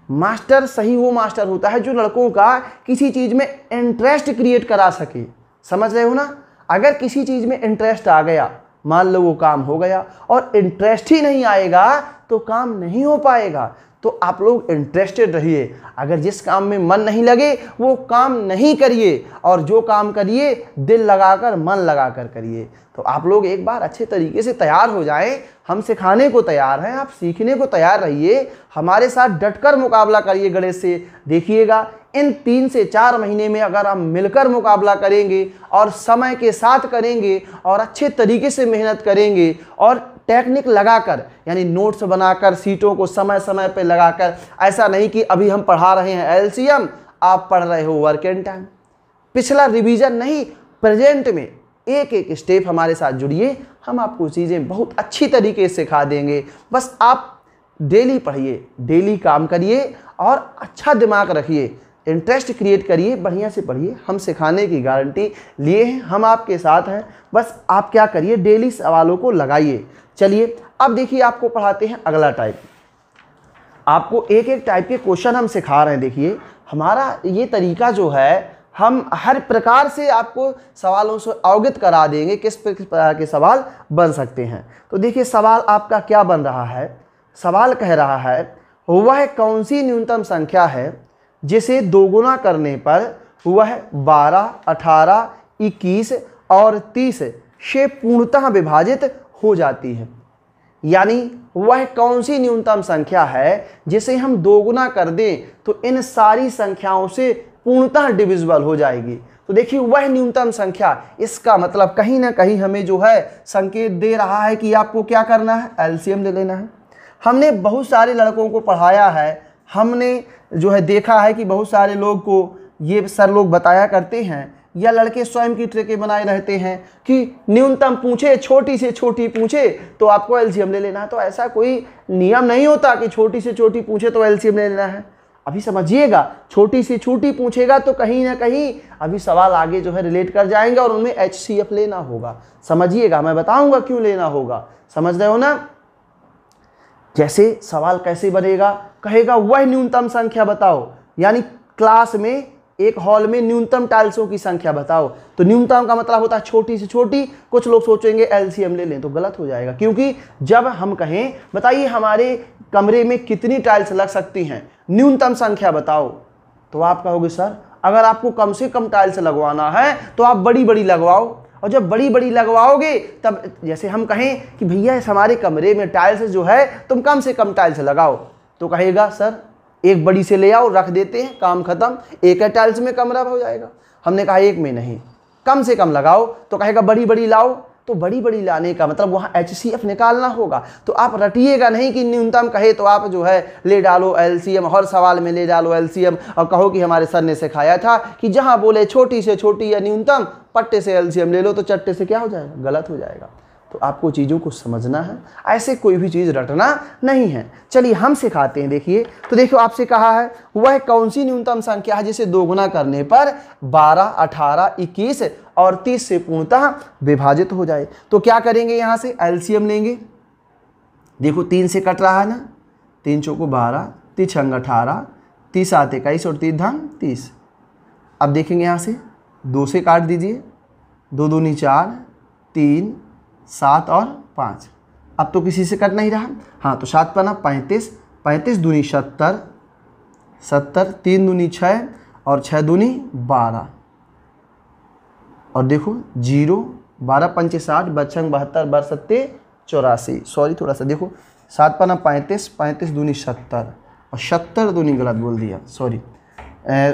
मास्टर सही वो मास्टर होता है जो लड़कों का किसी चीज़ में इंटरेस्ट क्रिएट करा सके। समझ रहे हो ना? अगर किसी चीज़ में इंटरेस्ट आ गया, मान लो वो काम हो गया, और इंटरेस्ट ही नहीं आएगा तो काम नहीं हो पाएगा। तो आप लोग इंटरेस्टेड रहिए। अगर जिस काम में मन नहीं लगे वो काम नहीं करिए, और जो काम करिए दिल लगाकर मन लगाकर करिए। तो आप लोग एक बार अच्छे तरीके से तैयार हो जाएं। हम सिखाने को तैयार हैं, आप सीखने को तैयार रहिए। हमारे साथ डटकर मुकाबला करिए गणित से। देखिएगा इन 3 से 4 महीने में अगर हम मिलकर मुकाबला करेंगे और समय के साथ करेंगे और अच्छे तरीके से मेहनत करेंगे और टेक्निक लगाकर, यानी नोट्स बनाकर, सीटों को समय समय पर लगाकर, ऐसा नहीं कि अभी हम पढ़ा रहे हैं एलसीएम, आप पढ़ रहे हो वर्क एंड टाइम, पिछला रिवीजन नहीं, प्रेजेंट में एक एक स्टेप हमारे साथ जुड़िए। हम आपको चीज़ें बहुत अच्छी तरीके से सिखा देंगे। बस आप डेली पढ़िए, डेली काम करिए और अच्छा दिमाग रखिए, इंटरेस्ट क्रिएट करिए, बढ़िया से पढ़िए। हम सिखाने की गारंटी लिए हैं, हम आपके साथ हैं। बस आप क्या करिए, डेली सवालों को लगाइए। चलिए अब देखिए आपको पढ़ाते हैं अगला टाइप। आपको एक एक टाइप के क्वेश्चन हम सिखा रहे हैं। देखिए हमारा ये तरीका जो है, हम हर प्रकार से आपको सवालों से अवगत करा देंगे किस प्रकार के सवाल बन सकते हैं। तो देखिए सवाल आपका क्या बन रहा है? सवाल कह रहा है वह कौन सी न्यूनतम संख्या है जिसे दोगुना करने पर वह 12, 18, 21 और 30 से पूर्णतः विभाजित हो जाती है। यानी वह कौन सी न्यूनतम संख्या है जिसे हम दोगुना कर दें तो इन सारी संख्याओं से पूर्णतः डिविजिबल हो जाएगी। तो देखिए वह न्यूनतम संख्या, इसका मतलब कहीं ना कहीं हमें जो है संकेत दे रहा है कि आपको क्या करना है, एलसीएम ले लेना है। हमने बहुत सारे लड़कों को पढ़ाया है, हमने जो है देखा है कि बहुत सारे लोग को ये सर लोग बताया करते हैं, या लड़के स्वयं की ट्रिकें बनाए रहते हैं कि न्यूनतम पूछे, छोटी से छोटी पूछे तो आपको एलसीएम ले लेना है। तो ऐसा कोई नियम नहीं होता कि छोटी से छोटी पूछे तो एलसीएम ले लेना है। अभी समझिएगा, छोटी से छोटी पूछेगा तो कहीं ना कहीं अभी सवाल आगे जो है रिलेट कर जाएंगे और उनमें HCF लेना होगा। समझिएगा, मैं बताऊंगा क्यों लेना होगा, समझ रहे हो ना? जैसे सवाल कैसे बनेगा, कहेगा वह न्यूनतम संख्या बताओ, यानी क्लास में एक हॉल में न्यूनतम टाइल्सों की संख्या बताओ। तो न्यूनतम का मतलब होता है छोटी से छोटी। कुछ लोग सोचेंगे एलसीएम ले लें, तो गलत हो जाएगा, क्योंकि जब हम कहें बताइए हमारे कमरे में कितनी टाइल्स लग सकती हैं, न्यूनतम संख्या बताओ, तो आप कहोगे सर अगर आपको कम से कम टाइल्स लगवाना है तो आप बड़ी बड़ी लगवाओ, और जब बड़ी बड़ी लगवाओगे तब जैसे हम कहें कि भैया इस हमारे कमरे में टाइल्स जो है तुम कम से कम टाइल्स लगाओ, तो कहेगा सर एक बड़ी से ले आओ, रख देते हैं, काम खत्म, एक है टाइल्स में कमरा हो जाएगा। हमने कहा एक में नहीं, कम से कम लगाओ, तो कहेगा बड़ी बड़ी लाओ। तो बड़ी बड़ी लाने का मतलब वहाँ HCF निकालना होगा। तो आप रटिएगा नहीं कि न्यूनतम कहे तो आप जो है ले डालो LCM, हर सवाल में ले डालो LCM, और कहो कि हमारे सर ने सिखाया था कि जहाँ बोले छोटी से छोटी या न्यूनतम पट्टे से LCM ले लो, तो चट्टे से क्या हो जाएगा, गलत हो जाएगा। तो आपको चीज़ों को समझना है, ऐसे कोई भी चीज़ रटना नहीं है। चलिए हम सिखाते हैं। देखिए तो देखो आपसे कहा है वह कौन सी न्यूनतम संख्या है जिसे दोगुना करने पर 12, 18, 21 और 30 से पूर्णतः विभाजित हो जाए। तो क्या करेंगे, यहाँ से LCM लेंगे। देखो 3 से कट रहा है ना, 3 चौको 12, 3 छंग 18, 30 आते 21 और 30 धाम 30। अब देखेंगे यहाँ से 2 से काट दीजिए, 2 दूनी 4, 3, 7 और 5। अब तो किसी से कट नहीं रहा। हाँ तो 7 पना 35, 35 दूनी 70, 70, 3 दूनी 6 और 6 दूनी 12। और देखो 0, 12 पंचे 60, बच्चंग 72, 72 84। सॉरी थोड़ा सा देखो 7 पना 35, 35 दूनी 70 और 70 दूनी गलत बोल दिया, सॉरी।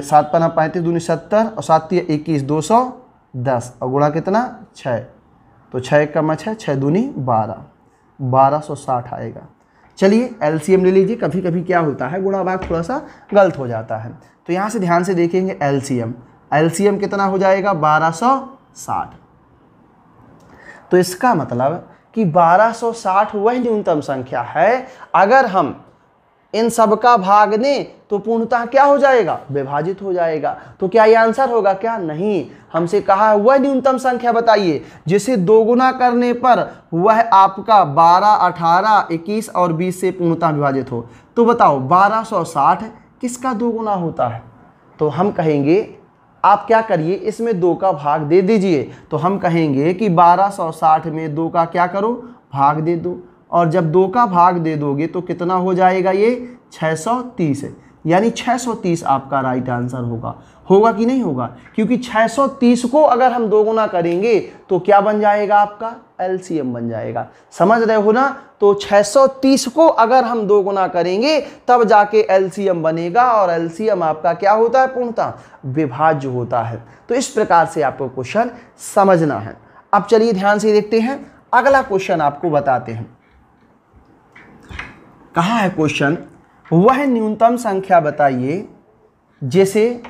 7 पना 35 दूनी 70 और 7 तिया 21, 210 और गुणा कितना 6, तो 6 कमा 6, 6 दूनी 12, 1260 आएगा। चलिए LCM ले लीजिए। कभी कभी क्या होता है गुणा भाग थोड़ा सा गलत हो जाता है, तो यहाँ से ध्यान से देखेंगे LCM कितना हो जाएगा 1260। तो इसका मतलब कि 1260 वह न्यूनतम संख्या है, अगर हम इन सब का भाग दें तो पूर्णतः क्या हो जाएगा, विभाजित हो जाएगा। तो क्या ये आंसर होगा, क्या नहीं। हमसे कहा है वह न्यूनतम संख्या बताइए जिसे दोगुना करने पर वह आपका 12, 18, 21 और 20 से पूर्णतः विभाजित हो। तो बताओ 1260 किसका दोगुना होता है। तो हम कहेंगे आप क्या करिए, इसमें 2 का भाग दे दीजिए। तो हम कहेंगे कि 1260 में 2 का क्या करो, भाग दे दो। और जब 2 का भाग दे दोगे तो कितना हो जाएगा, ये 630 है। यानी 630 आपका राइट आंसर होगा। होगा कि नहीं होगा, क्योंकि 630 को अगर हम दोगुना करेंगे तो क्या बन जाएगा, आपका LCM बन जाएगा। समझ रहे हो ना। तो 630 को अगर हम दोगुना करेंगे तब जाके LCM बनेगा, और LCM आपका क्या होता है, पूर्णतः विभाज्य होता है। तो इस प्रकार से आपको क्वेश्चन समझना है। अब चलिए ध्यान से देखते हैं, अगला क्वेश्चन आपको बताते हैं। कहा है क्वेश्चन, वह न्यूनतम संख्या बताइए जिसे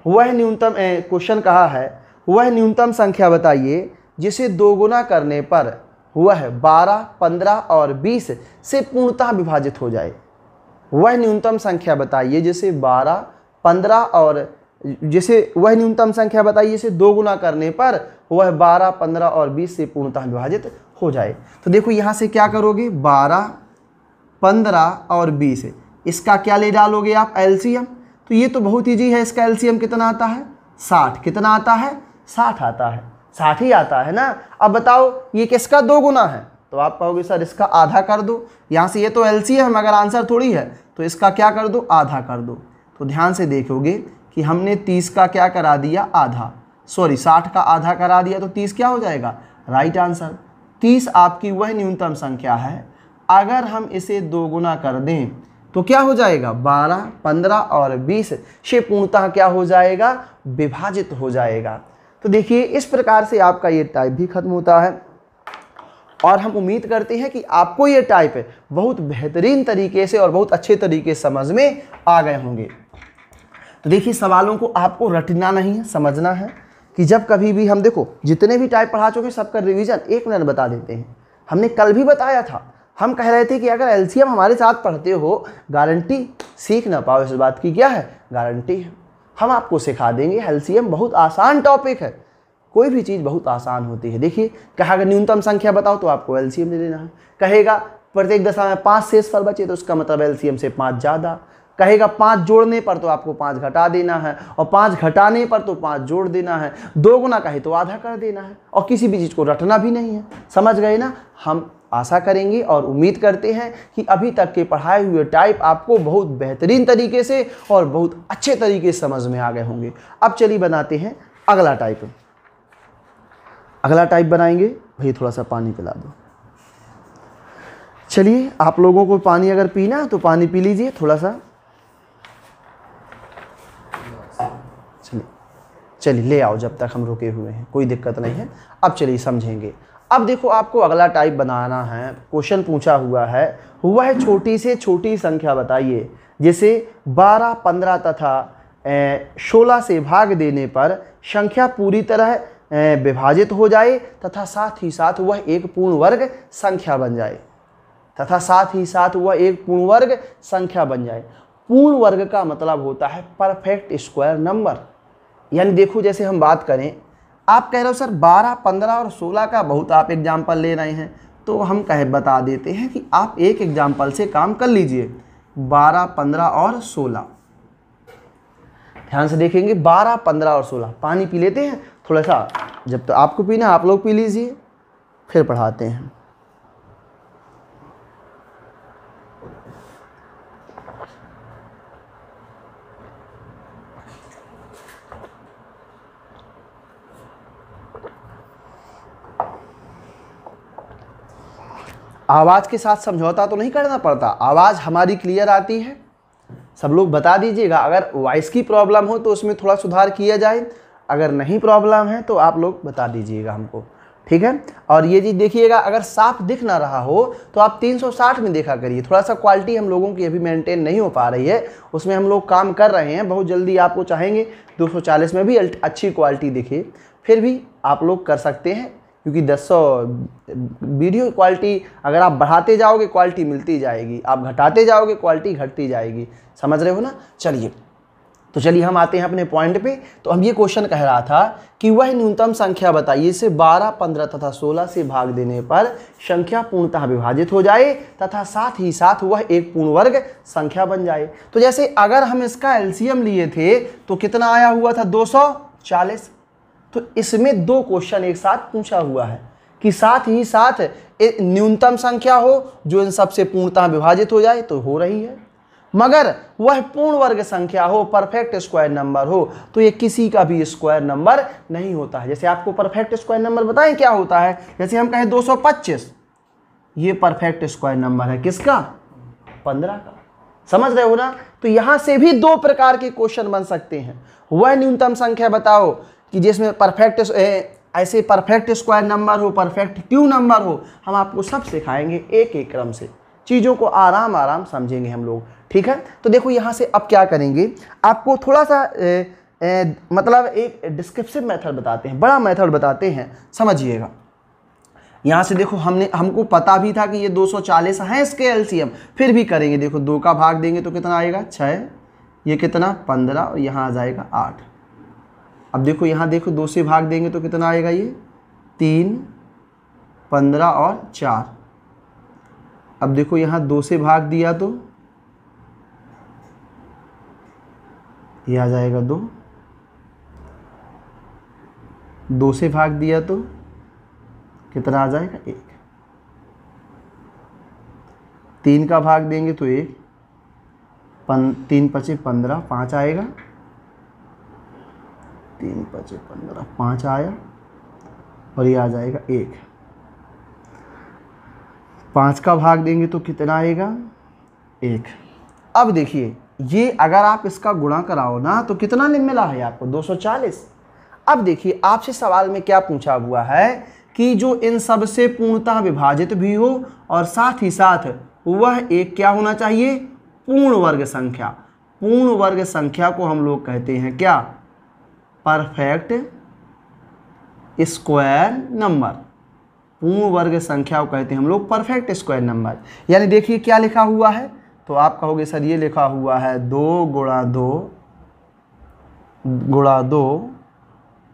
क्वेश्चन कहा है वह न्यूनतम संख्या बताइए जिसे दोगुना करने पर वह 12, 15 और 20 से पूर्णतः विभाजित हो जाए। वह न्यूनतम संख्या बताइए जिसे 12, 15 और वह न्यूनतम संख्या बताइए जिसे दोगुना करने पर वह 12, 15 और 20 से पूर्णतः विभाजित हो जाए। तो देखो यहाँ से क्या करोगे, 12, 15 और 20, इसका क्या ले डालोगे आप, LCM। तो ये तो बहुत ईजी है, इसका LCM कितना आता है, 60। कितना आता है, 60 आता है, 60 ही आता है ना। अब बताओ ये किसका दोगुना है, तो आप कहोगे सर इसका आधा कर दो। यहाँ से ये तो LCM मगर आंसर थोड़ी है, तो इसका क्या कर दो, आधा कर दो। तो ध्यान से देखोगे कि हमने 30 का क्या करा दिया, आधा, सॉरी 60 का आधा करा दिया, तो 30 क्या हो जाएगा, राइट आंसर। 30 आपकी वह न्यूनतम संख्या है, अगर हम इसे दोगुना कर दें तो क्या हो जाएगा, 12, 15 और 20 से पूर्णतः क्या हो जाएगा, विभाजित हो जाएगा। तो देखिए इस प्रकार से आपका ये टाइप भी खत्म होता है, और हम उम्मीद करते हैं कि आपको ये टाइप बहुत बेहतरीन तरीके से और बहुत अच्छे तरीके से समझ में आ गए होंगे। तो देखिए सवालों को आपको रटना नहीं है, समझना है कि जब कभी भी हम देखो जितने भी टाइप पढ़ा चुके सबका रिवीजन 1 मिनट बता देते हैं। हमने कल भी बताया था, हम कह रहे थे कि अगर LCM हमारे साथ पढ़ते हो गारंटी सीख ना पाओ, इस बात की क्या है, गारंटी है। हम आपको सिखा देंगे, LCM बहुत आसान टॉपिक है, कोई भी चीज़ बहुत आसान होती है। देखिए कहेगा न्यूनतम संख्या बताओ तो आपको LCM ले लेना है। कहेगा प्रत्येक दशा में 5 शेष फल बचे तो उसका मतलब LCM से 5 ज़्यादा। कहेगा 5 जोड़ने पर तो आपको 5 घटा देना है, और 5 घटाने पर तो 5 जोड़ देना है, 2 गुना कहे तो आधा कर देना है, और किसी भी चीज़ को रटना भी नहीं है। समझ गए ना। हम आशा करेंगे और उम्मीद करते हैं कि अभी तक के पढ़ाए हुए टाइप आपको बहुत बेहतरीन तरीके से और बहुत अच्छे तरीके से समझ में आ गए होंगे। अब चलिए बनाते हैं अगला टाइप। अगला टाइप बनाएंगे। भाई थोड़ा सा पानी पिला दो। चलिए, आप लोगों को पानी अगर पीना तो पानी पी लीजिए थोड़ा सा। चलिए ले आओ, जब तक हम रुके हुए हैं, कोई दिक्कत नहीं है। अब चलिए समझेंगे। अब देखो, आपको अगला टाइप बनाना है। क्वेश्चन पूछा हुआ है छोटी से छोटी संख्या बताइए जिसे 12, 15 तथा 16 से भाग देने पर संख्या पूरी तरह विभाजित हो जाए तथा साथ ही साथ वह एक पूर्ण वर्ग संख्या बन जाए। पूर्ण वर्ग का मतलब होता है परफेक्ट स्क्वायर नंबर। यानी देखो, जैसे हम बात करें, आप कह रहे हो सर 12, 15 और 16 का बहुत आप एग्जाम्पल ले रहे हैं, तो हम बता देते हैं कि आप एक एग्जाम्पल से काम कर लीजिए। 12, 15 और 16, ध्यान से देखेंगे। 12, 15 और 16। पानी पी लेते हैं थोड़ा सा, जब तो आपको पीना आप लोग पी लीजिए, फिर पढ़ाते हैं। आवाज़ के साथ समझौता तो नहीं करना पड़ता, आवाज़ हमारी क्लियर आती है। सब लोग बता दीजिएगा, अगर वॉइस की प्रॉब्लम हो तो उसमें थोड़ा सुधार किया जाए, अगर नहीं प्रॉब्लम है तो आप लोग बता दीजिएगा हमको, ठीक है। और ये चीज़ देखिएगा, अगर साफ दिख ना रहा हो तो आप 360 में देखा करिए। थोड़ा सा क्वालिटी हम लोगों की अभी मेंटेन नहीं हो पा रही है, उसमें हम लोग काम कर रहे हैं। बहुत जल्दी आपको चाहेंगे 240 में भी अच्छी क्वालिटी दिखे, फिर भी आप लोग कर सकते हैं, क्योंकि 10 वीडियो क्वालिटी अगर आप बढ़ाते जाओगे क्वालिटी मिलती जाएगी, आप घटाते जाओगे क्वालिटी घटती जाएगी। समझ रहे हो ना। चलिए हम आते हैं अपने पॉइंट पे। तो हम ये क्वेश्चन कह रहा था कि वह न्यूनतम संख्या बताइए इसे 12, 15 तथा 16 से भाग देने पर संख्या पूर्णतः विभाजित हो जाए तथा साथ ही साथ वह एक पूर्ण वर्ग संख्या बन जाए। तो जैसे अगर हम इसका एलसीएम लिए थे तो कितना आया हुआ था, 240। तो इसमें 2 क्वेश्चन एक साथ पूछा हुआ है कि साथ ही साथ न्यूनतम संख्या हो जो इन सबसे पूर्णतः विभाजित हो जाए, तो हो रही है, मगर वह पूर्ण वर्ग संख्या हो, परफेक्ट स्क्वायर नंबर हो, तो ये किसी का भी स्क्वायर नंबर नहीं होता है। जैसे आपको परफेक्ट स्क्वायर नंबर बताएं क्या होता है, जैसे हम कहें 225, ये परफेक्ट स्क्वायर नंबर है किसका, 15 का। समझ रहे हो ना। तो यहां से भी 2 प्रकार के क्वेश्चन बन सकते हैं। वह न्यूनतम संख्या बताओ कि जिसमें ऐसे परफेक्ट स्क्वायर नंबर हो, परफेक्ट क्यू नंबर हो। हम आपको सब सिखाएंगे एक एक क्रम से, चीज़ों को आराम आराम समझेंगे हम लोग, ठीक है। तो देखो यहाँ से अब क्या करेंगे, आपको थोड़ा सा मतलब एक डिस्क्रिप्टिव मेथड बताते हैं, बड़ा मेथड बताते हैं, समझिएगा। यहाँ से देखो, हमको पता भी था कि ये 240 है इसके एलसीएम, फिर भी करेंगे। देखो 2 का भाग देंगे तो कितना आएगा, 6, ये कितना 15, और यहाँ आ जाएगा 8। अब देखो यहाँ देखो 2 से भाग देंगे तो कितना आएगा, ये 3, 15 और 4। अब देखो यहाँ 2 से भाग दिया तो ये आ जाएगा 2, 2 से भाग दिया तो कितना आ जाएगा, 1। 3 का भाग देंगे तो 1, 3 5 15, 5 आएगा, 3 5 15, 5 आया, और ये आ जाएगा 1। 5 का भाग देंगे तो कितना आएगा, 1। अब देखिए, ये अगर आप इसका गुणा कराओ ना तो कितना मिला है आपको, 240। अब देखिए आपसे सवाल में क्या पूछा हुआ है कि जो इन सब से पूर्णतः विभाजित भी हो और साथ ही साथ वह एक क्या होना चाहिए, पूर्ण वर्ग संख्या। पूर्ण वर्ग संख्या को हम लोग कहते हैं क्या, परफेक्ट स्क्वायर नंबर। पूर्ण वर्ग संख्या को कहते हैं हम लोग परफेक्ट स्क्वायर नंबर। यानी देखिए क्या लिखा हुआ है, तो आप कहोगे सर ये लिखा हुआ है 2 गुणा 2 गुणा 2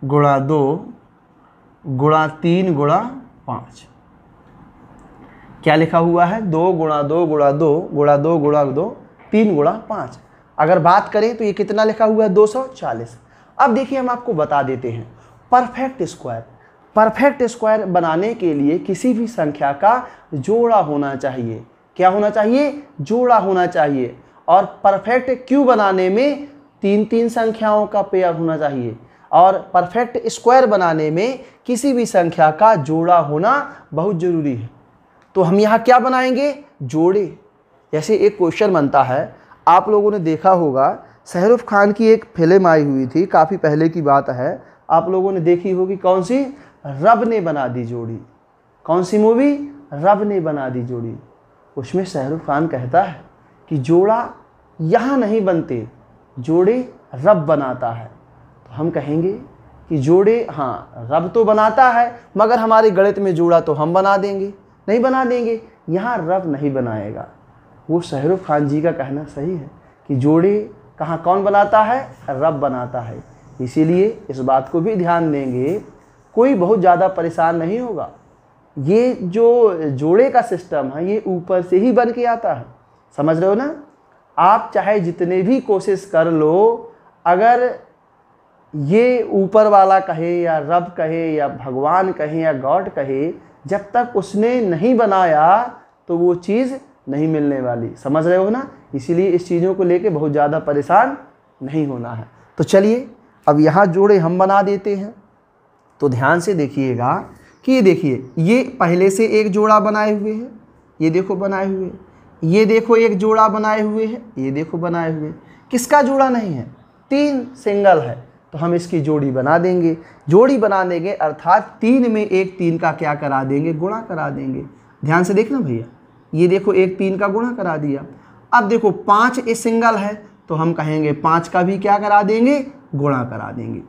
गुणा 2 गुणा 3 गुणा 5। क्या लिखा हुआ है, 2 गुणा 2 गुणा 2 गुणा 2 गुणा 2 3 गुणा 5। अगर बात करें तो ये कितना लिखा हुआ है 240। अब देखिए हम आपको बता देते हैं परफेक्ट स्क्वायर। परफेक्ट स्क्वायर बनाने के लिए किसी भी संख्या का जोड़ा होना चाहिए। क्या होना चाहिए? जोड़ा होना चाहिए। और परफेक्ट क्यूब बनाने में 3-3 संख्याओं का पेयर होना चाहिए। और परफेक्ट स्क्वायर बनाने में किसी भी संख्या का जोड़ा होना बहुत जरूरी है। तो हम यहाँ क्या बनाएंगे? जोड़े। जैसे एक क्वेश्चन बनता है, आप लोगों ने देखा होगा शाहरुख खान की एक फिल्म आई हुई थी, काफ़ी पहले की बात है, आप लोगों ने देखी होगी, कौन सी? रब ने बना दी जोड़ी। कौन सी मूवी? रब ने बना दी जोड़ी। उसमें शाहरुख खान कहता है कि जोड़ा यहाँ नहीं बनते, जोड़े रब बनाता है। तो हम कहेंगे कि जोड़े, हाँ रब तो बनाता है, मगर हमारे गणित में जोड़ा तो हम बना देंगे, नहीं बना देंगे, यहाँ रब नहीं बनाएगा। वो शाहरुख खान जी का कहना सही है कि जोड़े कहाँ कौन बनाता है? रब बनाता है। इसीलिए इस बात को भी ध्यान देंगे, कोई बहुत ज़्यादा परेशान नहीं होगा। ये जो जोड़े का सिस्टम है ये ऊपर से ही बन के आता है, समझ रहे हो ना? आप चाहे जितने भी कोशिश कर लो, अगर ये ऊपर वाला कहे या रब कहे या भगवान कहे या गॉड कहे, जब तक उसने नहीं बनाया तो वो चीज़ नहीं मिलने वाली, समझ रहे हो ना? इसीलिए इस चीज़ों को लेके बहुत ज़्यादा परेशान नहीं होना है। तो चलिए अब यहाँ जोड़े हम बना देते हैं। तो ध्यान से देखिएगा कि ये देखिए, ये पहले से एक जोड़ा बनाए हुए हैं, ये देखो बनाए हुए, ये देखो एक जोड़ा बनाए हुए हैं, ये देखो बनाए हुए। किसका जोड़ा नहीं है? 3 सिंगल है, तो हम इसकी जोड़ी बना देंगे। जोड़ी बना देंगे अर्थात 3 में एक 3 का क्या करा देंगे? गुणा करा देंगे। ध्यान से देखना भैया, ये देखो एक 3 का गुणा करा दिया। अब देखो 5 ए सिंगल है, तो हम कहेंगे 5 का भी क्या करा देंगे? गुणा करा देंगे।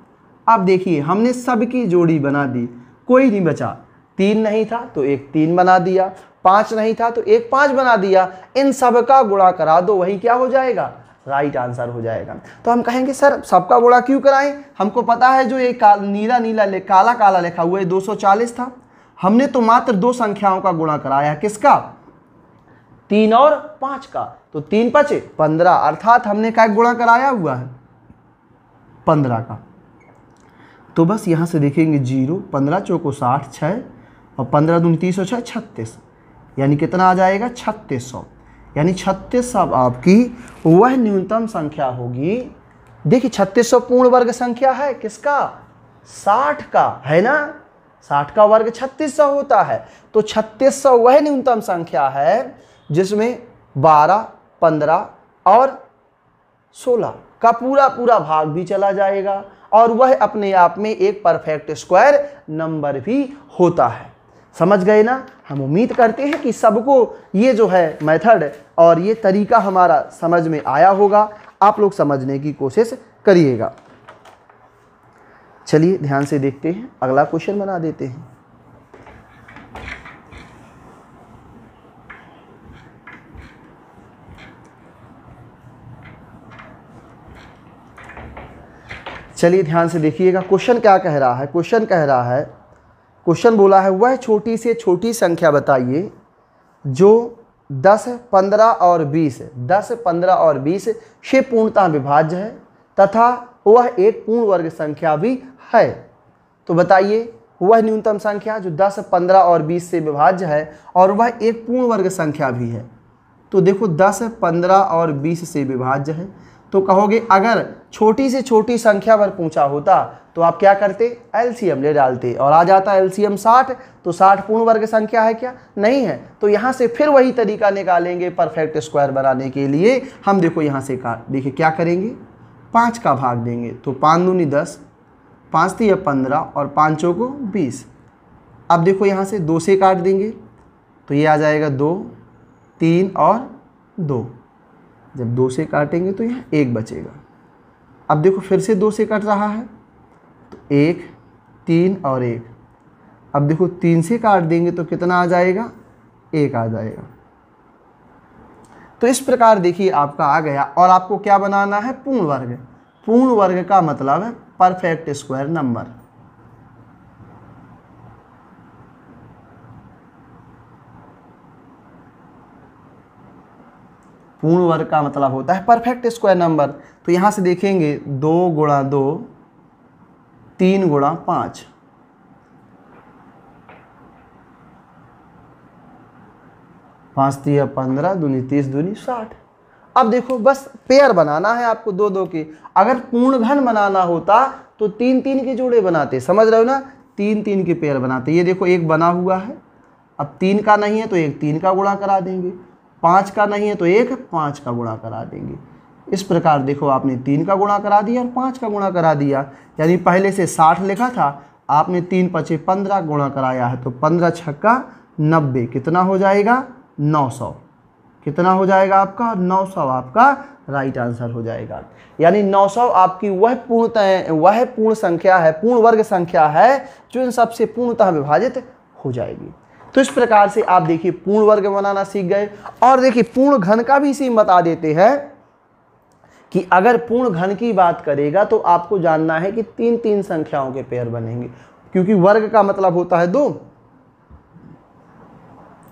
अब देखिए हमने सबकी जोड़ी बना दी, कोई नहीं बचा। 3 नहीं था तो एक 3 बना दिया, 5 नहीं था तो एक 5 बना दिया। इन सब का गुणा करा दो, वही क्या हो जाएगा? राइट आंसर हो जाएगा। तो हम कहेंगे सर सबका गुणा क्यों कराएं? हमको पता है जो ये नीला नीला काला काला लिखा हुआ है 240 था, हमने तो मात्र 2 संख्याओं का गुणा कराया। किसका? 3 और 5 का। तो 3 5 15, अर्थात हमने क्या गुणा कराया हुआ है? 15 का। तो बस यहाँ से देखेंगे 0, 15 चौको 60, 6 और 15 दूनी 30 और 6 36, यानी कितना आ जाएगा? 3600। यानी 3600 आपकी वह न्यूनतम संख्या होगी। देखिए 3600 पूर्ण वर्ग संख्या है, किसका? 60 का, है ना? 60 का वर्ग 3600 होता है। तो 3600 वह न्यूनतम संख्या है जिसमें 12, 15 और 16 का पूरा पूरा भाग भी चला जाएगा, और वह अपने आप में एक परफेक्ट स्क्वायर नंबर भी होता है। समझ गए ना? हम उम्मीद करते हैं कि सबको ये जो है मेथड और ये तरीका हमारा समझ में आया होगा। आप लोग समझने की कोशिश करिएगा। चलिए ध्यान से देखते हैं, अगला क्वेश्चन बना देते हैं। चलिए ध्यान से देखिएगा, क्वेश्चन क्या कह रहा है? क्वेश्चन बोला है वह छोटी से छोटी संख्या बताइए जो 10, 15 और 20 से पूर्णतः विभाज्य है तथा वह एक पूर्ण वर्ग संख्या भी है। तो बताइए वह न्यूनतम संख्या जो 10, 15 और 20 से विभाज्य है और वह एक पूर्ण वर्ग संख्या भी है। तो देखो 10, 15 और 20 से विभाज्य है, तो कहोगे अगर छोटी से छोटी संख्या पर पूछा होता तो आप क्या करते? एलसीएम ले डालते और आ जाता एलसीएम 60। तो 60 पूर्ण वर्ग संख्या है क्या? नहीं है। तो यहाँ से फिर वही तरीका निकालेंगे परफेक्ट स्क्वायर बनाने के लिए। हम देखो यहाँ से देखिए क्या करेंगे, 5 का भाग देंगे। तो 5 दूनी 10, 5 3 15 और 5 चौको 20। अब देखो यहाँ से 2 से काट देंगे तो ये आ जाएगा 2, 3 और 2। जब 2 से काटेंगे तो यहाँ 1 बचेगा। अब देखो फिर से 2 से कट रहा है तो 1, 3 और 1। अब देखो 3 से काट देंगे तो कितना आ जाएगा? 1 आ जाएगा। तो इस प्रकार देखिए आपका आ गया। और आपको क्या बनाना है? पूर्ण वर्ग। पूर्ण वर्ग का मतलब है परफेक्ट स्क्वायर नंबर। पूर्ण वर्ग का मतलब होता है परफेक्ट स्क्वायर नंबर। तो यहाँ से देखेंगे 2 गुणा 2, 3 गुणा 5, 5 तिया 15, दूनी 30, दूनी 60। अब देखो बस पेयर बनाना है आपको दो दो के। अगर पूर्ण घन बनाना होता तो 3 3 के जोड़े बनाते, समझ रहे हो ना, 3 3 के पेयर बनाते। ये देखो एक बना हुआ है, अब 3 का नहीं है तो एक 3 का गुणा करा देंगे, 5 का नहीं है तो एक 5 का गुणा करा देंगे। इस प्रकार देखो आपने 3 का गुणा करा दिया और 5 का गुणा करा दिया, यानी पहले से 60 लिखा था, आपने 3 पचे 15 गुणा कराया है तो 15 छक्का 90, कितना हो जाएगा 900। कितना हो जाएगा आपका 900, आपका राइट आंसर हो जाएगा। यानी 900 आपकी वह पूर्ण संख्या है, पूर्ण वर्ग संख्या है जो इन सबसे पूर्णतः विभाजित हो जाएगी। तो इस प्रकार से आप देखिए पूर्ण वर्ग बनाना सीख गए। और देखिए पूर्ण घन का भी इसी बता देते हैं कि अगर पूर्ण घन की बात करेगा तो आपको जानना है कि 3 3 संख्याओं के पेयर बनेंगे, क्योंकि वर्ग का मतलब होता है 2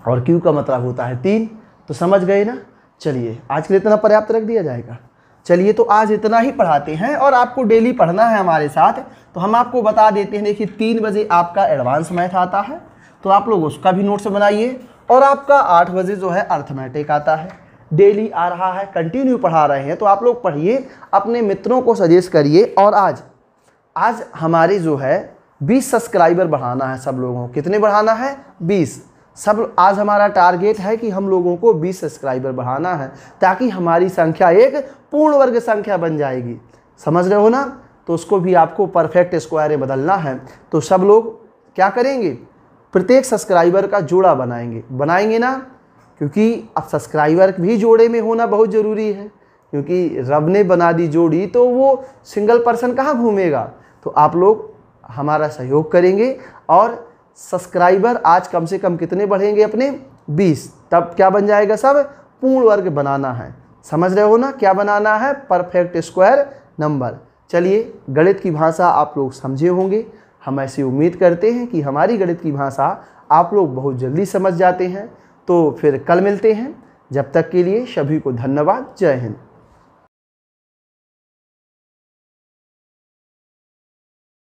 और क्यू का मतलब होता है 3। तो समझ गए ना। चलिए आज के लिए इतना पर्याप्त रख दिया जाएगा। चलिए तो आज इतना ही पढ़ाते हैं और आपको डेली पढ़ना है हमारे साथ। तो हम आपको बता देते हैं, देखिए 3 बजे आपका एडवांस मैथ आता है तो आप लोग उसका भी नोट्स बनाइए, और आपका 8 बजे जो है अर्थमेटिक आता है, डेली आ रहा है, कंटिन्यू पढ़ा रहे हैं। तो आप लोग पढ़िए, अपने मित्रों को सजेस्ट करिए। और आज हमारे जो है 20 सब्सक्राइबर बढ़ाना है सब लोगों को। कितने बढ़ाना है 20 सब। आज हमारा टारगेट है कि हम लोगों को 20 सब्सक्राइबर बढ़ाना है ताकि हमारी संख्या एक पूर्ण वर्ग संख्या बन जाएगी। समझ रहे हो ना। तो उसको भी आपको परफेक्ट स्क्वायर में बदलना है। तो सब लोग क्या करेंगे, प्रत्येक सब्सक्राइबर का जोड़ा बनाएंगे ना, क्योंकि अब सब्सक्राइबर भी जोड़े में होना बहुत ज़रूरी है, क्योंकि रब ने बना दी जोड़ी तो वो सिंगल पर्सन कहाँ घूमेगा। तो आप लोग हमारा सहयोग करेंगे और सब्सक्राइबर आज कम से कम कितने बढ़ेंगे अपने 20, तब क्या बन जाएगा सब पूर्ण वर्ग बनाना है। समझ रहे हो ना, क्या बनाना है परफेक्ट स्क्वायर नंबर। चलिए गणित की भाषा आप लोग समझे होंगे। हम ऐसी उम्मीद करते हैं कि हमारी गणित की भाषा आप लोग बहुत जल्दी समझ जाते हैं। तो फिर कल मिलते हैं, जब तक के लिए सभी को धन्यवाद। जय हिंद।